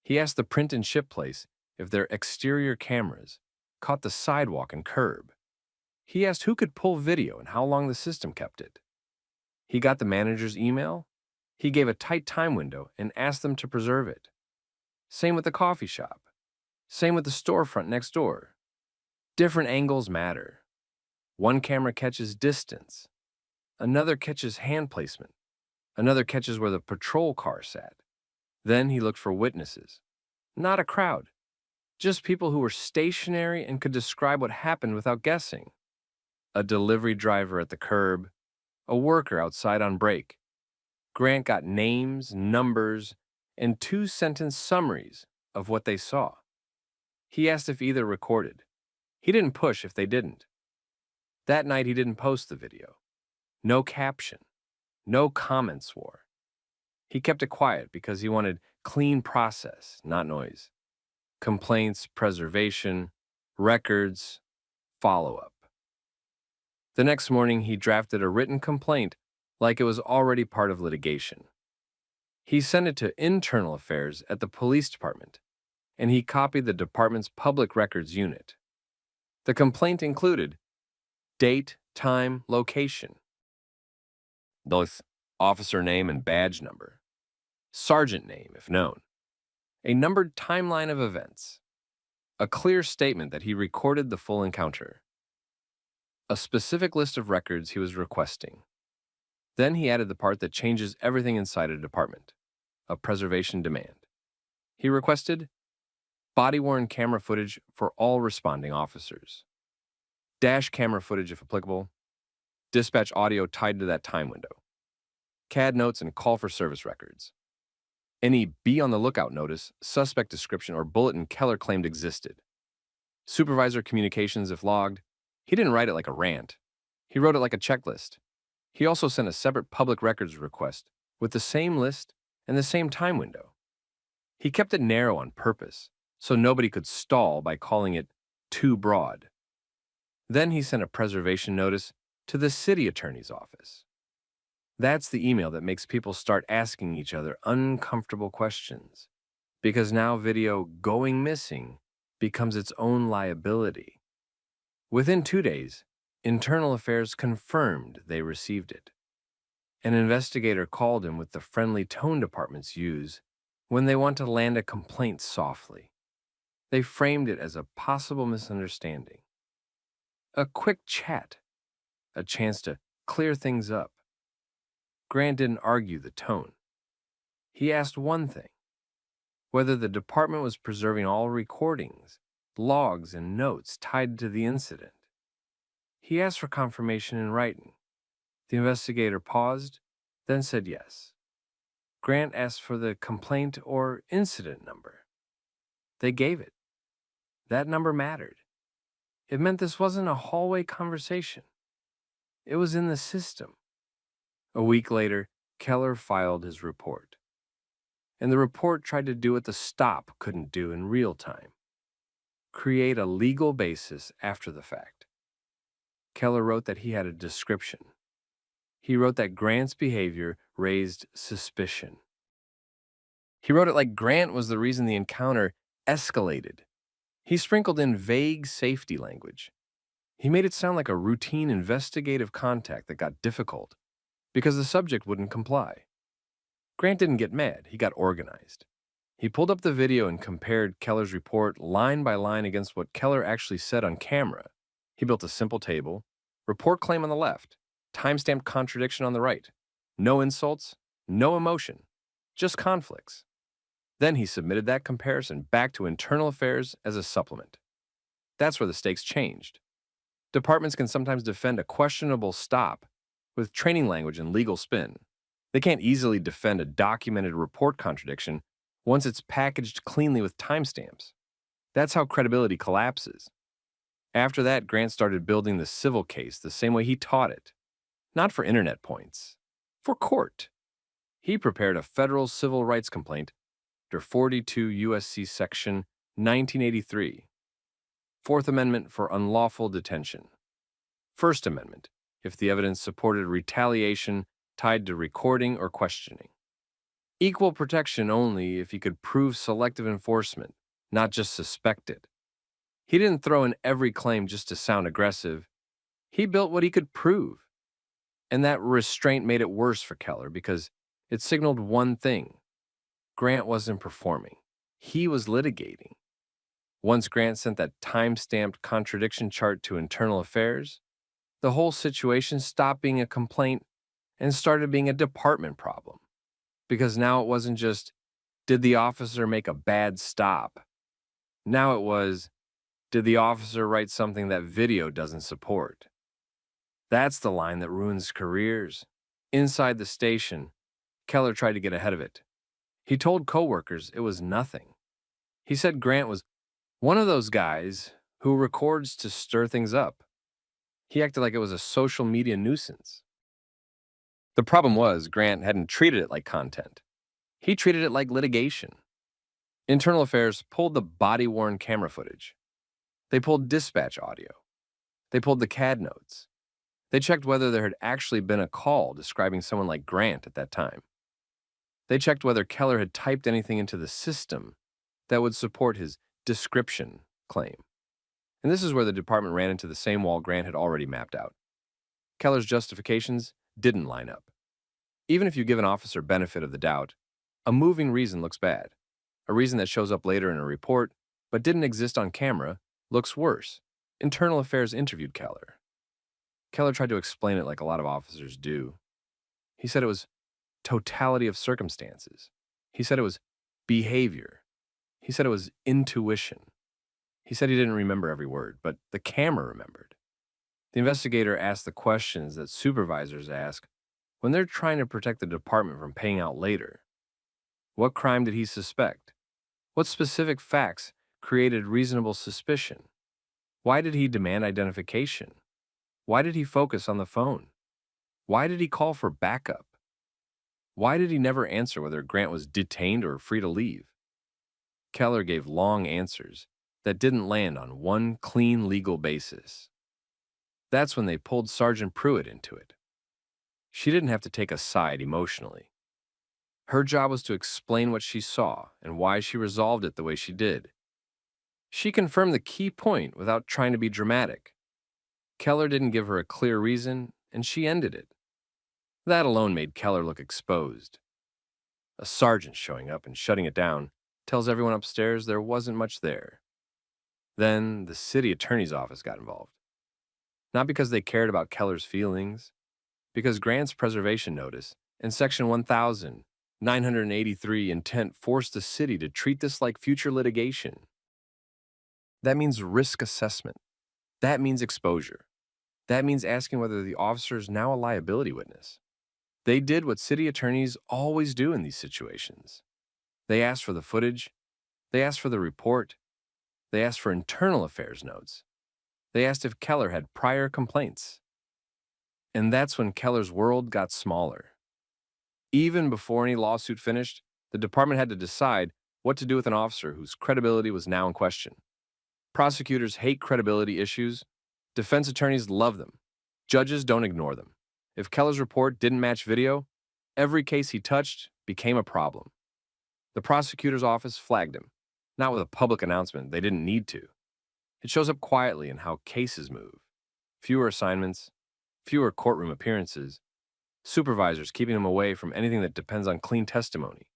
He asked the print and ship place if their exterior cameras caught the sidewalk and curb. He asked who could pull video and how long the system kept it. He got the manager's email. He gave a tight time window and asked them to preserve it. Same with the coffee shop. Same with the storefront next door. Different angles matter. One camera catches distance. Another catches hand placement. Another catches where the patrol car sat. Then he looked for witnesses. Not a crowd. Just people who were stationary and could describe what happened without guessing. A delivery driver at the curb. A worker outside on break. Grant got names, numbers, and 2-sentence summaries of what they saw. He asked if either recorded. He didn't push if they didn't. That night he didn't post the video. No caption. No comment swore. He kept it quiet because he wanted clean process, not noise. Complaints, preservation, records, follow-up. The next morning, he drafted a written complaint like it was already part of litigation. He sent it to internal affairs at the police department, and he copied the department's public records unit. The complaint included date, time, location, both officer name and badge number, sergeant name if known, a numbered timeline of events, a clear statement that he recorded the full encounter, a specific list of records he was requesting. Then he added the part that changes everything inside a department, a preservation demand. He requested body-worn camera footage for all responding officers, dash camera footage if applicable, dispatch audio tied to that time window, CAD notes and call for service records. Any be on the lookout notice, suspect description, or bulletin Keller claimed existed. Supervisor communications if logged. He didn't write it like a rant. He wrote it like a checklist. He also sent a separate public records request with the same list and the same time window. He kept it narrow on purpose, so nobody could stall by calling it too broad. Then he sent a preservation notice to the city attorney's office. That's the email that makes people start asking each other uncomfortable questions, because now video going missing becomes its own liability. Within 2 days, Internal Affairs confirmed they received it. An investigator called him with the friendly tone departments use when they want to land a complaint softly. They framed it as a possible misunderstanding. A quick chat, a chance to clear things up. Grant didn't argue the tone. He asked one thing: whether the department was preserving all recordings, logs, and notes tied to the incident. He asked for confirmation in writing. The investigator paused, then said yes. Grant asked for the complaint or incident number. They gave it. That number mattered. It meant this wasn't a hallway conversation. It was in the system. A week later, Keller filed his report. And the report tried to do what the stop couldn't do in real time: create a legal basis after the fact. Keller wrote that he had a description. He wrote that Grant's behavior raised suspicion. He wrote it like Grant was the reason the encounter escalated. He sprinkled in vague safety language. He made it sound like a routine investigative contact that got difficult because the subject wouldn't comply. Grant didn't get mad, he got organized. He pulled up the video and compared Keller's report line by line against what Keller actually said on camera. He built a simple table: report claim on the left, timestamped contradiction on the right. No insults, no emotion, just conflicts. Then he submitted that comparison back to Internal Affairs as a supplement. That's where the stakes changed. Departments can sometimes defend a questionable stop with training language and legal spin. They can't easily defend a documented report contradiction once it's packaged cleanly with timestamps. That's how credibility collapses. After that, Grant started building the civil case the same way he taught it. Not for internet points, for court. He prepared a federal civil rights complaint under 42 U.S.C. Section 1983. Fourth Amendment for unlawful detention. First Amendment, if the evidence supported retaliation tied to recording or questioning. Equal protection only if he could prove selective enforcement, not just suspect it. He didn't throw in every claim just to sound aggressive. He built what he could prove. And that restraint made it worse for Keller because it signaled one thing: Grant wasn't performing. He was litigating. Once Grant sent that time-stamped contradiction chart to Internal Affairs, the whole situation stopped being a complaint and started being a department problem. Because now it wasn't just, did the officer make a bad stop? Now it was, did the officer write something that video doesn't support? That's the line that ruins careers. Inside the station, Keller tried to get ahead of it. He told coworkers it was nothing. He said Grant was one of those guys who records to stir things up. He acted like it was a social media nuisance. The problem was Grant hadn't treated it like content. He treated it like litigation. Internal Affairs pulled the body-worn camera footage. They pulled dispatch audio. They pulled the CAD notes. They checked whether there had actually been a call describing someone like Grant at that time. They checked whether Keller had typed anything into the system that would support his description claim. And this is where the department ran into the same wall Grant had already mapped out. Keller's justifications didn't line up. Even if you give an officer benefit of the doubt, a moving reason looks bad. A reason that shows up later in a report, but didn't exist on camera, looks worse. Internal Affairs interviewed Keller. Keller tried to explain it like a lot of officers do. He said it was totality of circumstances. He said it was behavior. He said it was intuition. He said he didn't remember every word, but the camera remembered. The investigator asked the questions that supervisors ask when they're trying to protect the department from paying out later. What crime did he suspect? What specific facts created reasonable suspicion? Why did he demand identification? Why did he focus on the phone? Why did he call for backup? Why did he never answer whether Grant was detained or free to leave? Keller gave long answers that didn't land on one clean legal basis. That's when they pulled Sergeant Pruitt into it. She didn't have to take a side emotionally. Her job was to explain what she saw and why she resolved it the way she did. She confirmed the key point without trying to be dramatic. Keller didn't give her a clear reason, and she ended it. That alone made Keller look exposed. A sergeant showing up and shutting it down tells everyone upstairs there wasn't much there. Then the city attorney's office got involved. Not because they cared about Keller's feelings, because Grant's preservation notice and Section 1983 intent forced the city to treat this like future litigation. That means risk assessment. That means exposure. That means asking whether the officer is now a liability witness. They did what city attorneys always do in these situations. They asked for the footage. They asked for the report. They asked for internal affairs notes. They asked if Keller had prior complaints. And that's when Keller's world got smaller. Even before any lawsuit finished, the department had to decide what to do with an officer whose credibility was now in question. Prosecutors hate credibility issues. Defense attorneys love them. Judges don't ignore them. If Keller's report didn't match video, every case he touched became a problem. The prosecutor's office flagged him, not with a public announcement, they didn't need to. It shows up quietly in how cases move. Fewer assignments, fewer courtroom appearances, supervisors keeping him away from anything that depends on clean testimony.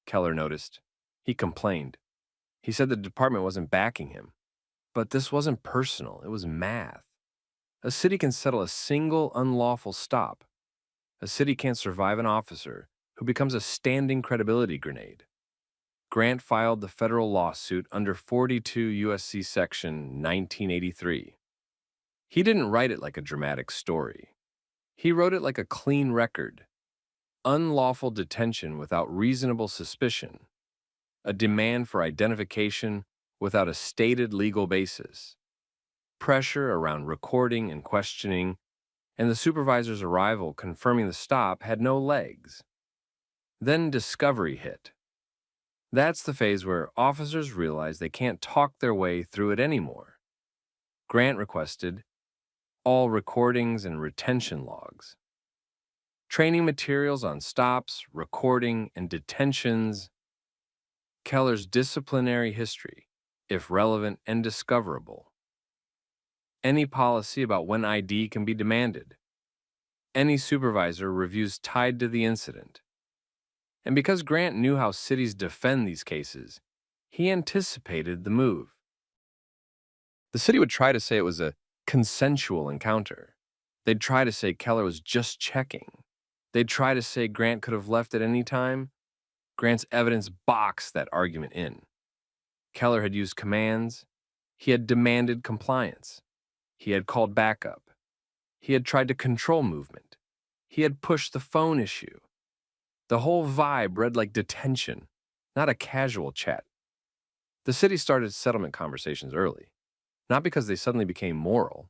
Keller noticed. He complained. He said the department wasn't backing him. But this wasn't personal, it was math. A city can settle a single unlawful stop. A city can't survive an officer who becomes a standing credibility grenade. Grant filed the federal lawsuit under 42 U.S.C. Section 1983. He didn't write it like a dramatic story. He wrote it like a clean record. Unlawful detention without reasonable suspicion. A demand for identification without a stated legal basis. Pressure around recording and questioning, and the supervisor's arrival confirming the stop had no legs. Then discovery hit. That's the phase where officers realize they can't talk their way through it anymore. Grant requested all recordings and retention logs. Training materials on stops, recording, and detentions. Keller's disciplinary history, if relevant and discoverable. Any policy about when ID can be demanded. Any supervisor reviews tied to the incident. And because Grant knew how cities defend these cases, he anticipated the move. The city would try to say it was a consensual encounter. They'd try to say Keller was just checking. They'd try to say Grant could have left at any time. Grant's evidence boxed that argument in. Keller had used commands. He had demanded compliance. He had called backup. He had tried to control movement. He had pushed the phone issue. The whole vibe read like detention, not a casual chat. The city started settlement conversations early, not because they suddenly became moral,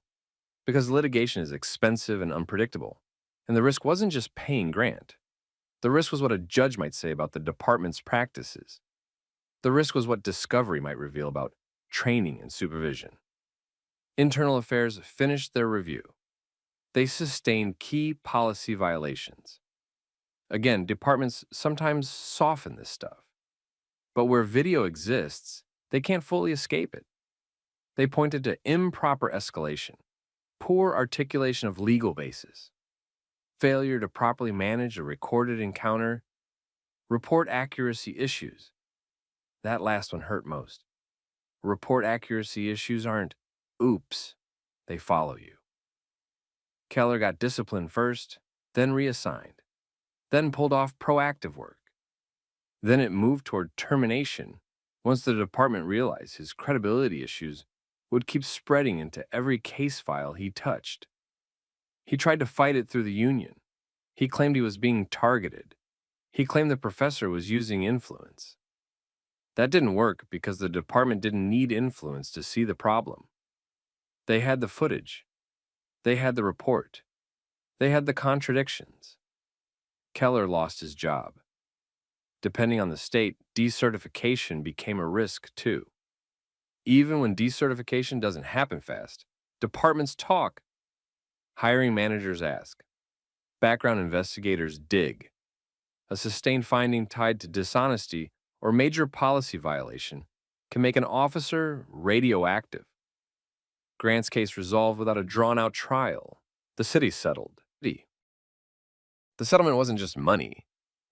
because litigation is expensive and unpredictable, and the risk wasn't just paying Grant. The risk was what a judge might say about the department's practices. The risk was what discovery might reveal about training and supervision. Internal Affairs finished their review. They sustained key policy violations. Again, departments sometimes soften this stuff. But where video exists, they can't fully escape it. They pointed to improper escalation, poor articulation of legal bases, failure to properly manage a recorded encounter, report accuracy issues. That last one hurt most. Report accuracy issues aren't oops, they follow you. Keller got disciplined first, then reassigned, then pulled off proactive work. Then it moved toward termination once the department realized his credibility issues would keep spreading into every case file he touched. He tried to fight it through the union. He claimed he was being targeted. He claimed the professor was using influence. That didn't work because the department didn't need influence to see the problem. They had the footage. They had the report. They had the contradictions. Keller lost his job. Depending on the state, decertification became a risk too. Even when decertification doesn't happen fast, departments talk. Hiring managers ask. Background investigators dig. A sustained finding tied to dishonesty or major policy violation can make an officer radioactive. Grant's case resolved without a drawn-out trial. The city settled. The settlement wasn't just money.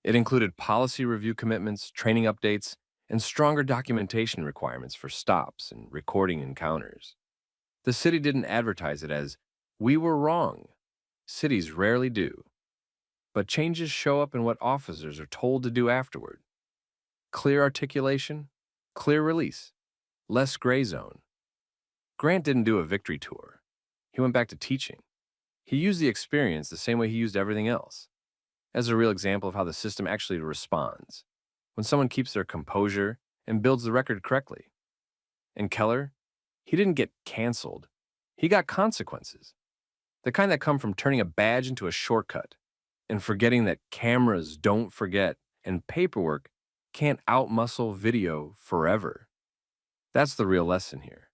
It included policy review commitments, training updates, and stronger documentation requirements for stops and recording encounters. The city didn't advertise it as, "We were wrong." Cities rarely do. But changes show up in what officers are told to do afterward. Clear articulation, clear release, less gray zone. Grant didn't do a victory tour. He went back to teaching. He used the experience the same way he used everything else, as a real example of how the system actually responds when someone keeps their composure and builds the record correctly. And Keller, he didn't get canceled. He got consequences. The kind that come from turning a badge into a shortcut and forgetting that cameras don't forget and paperwork can't outmuscle video forever. That's the real lesson here.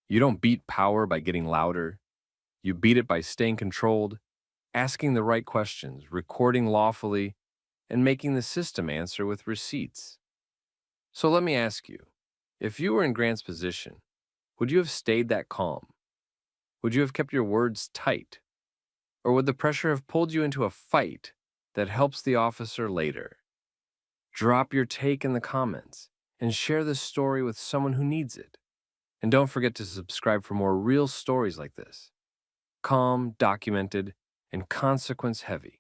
You don't beat power by getting louder. You beat it by staying controlled, asking the right questions, recording lawfully, and making the system answer with receipts. So let me ask you, if you were in Grant's position, would you have stayed that calm? Would you have kept your words tight? Or would the pressure have pulled you into a fight that helps the officer later? Drop your take in the comments and share this story with someone who needs it. And don't forget to subscribe for more real stories like this. Calm, documented, and consequence heavy.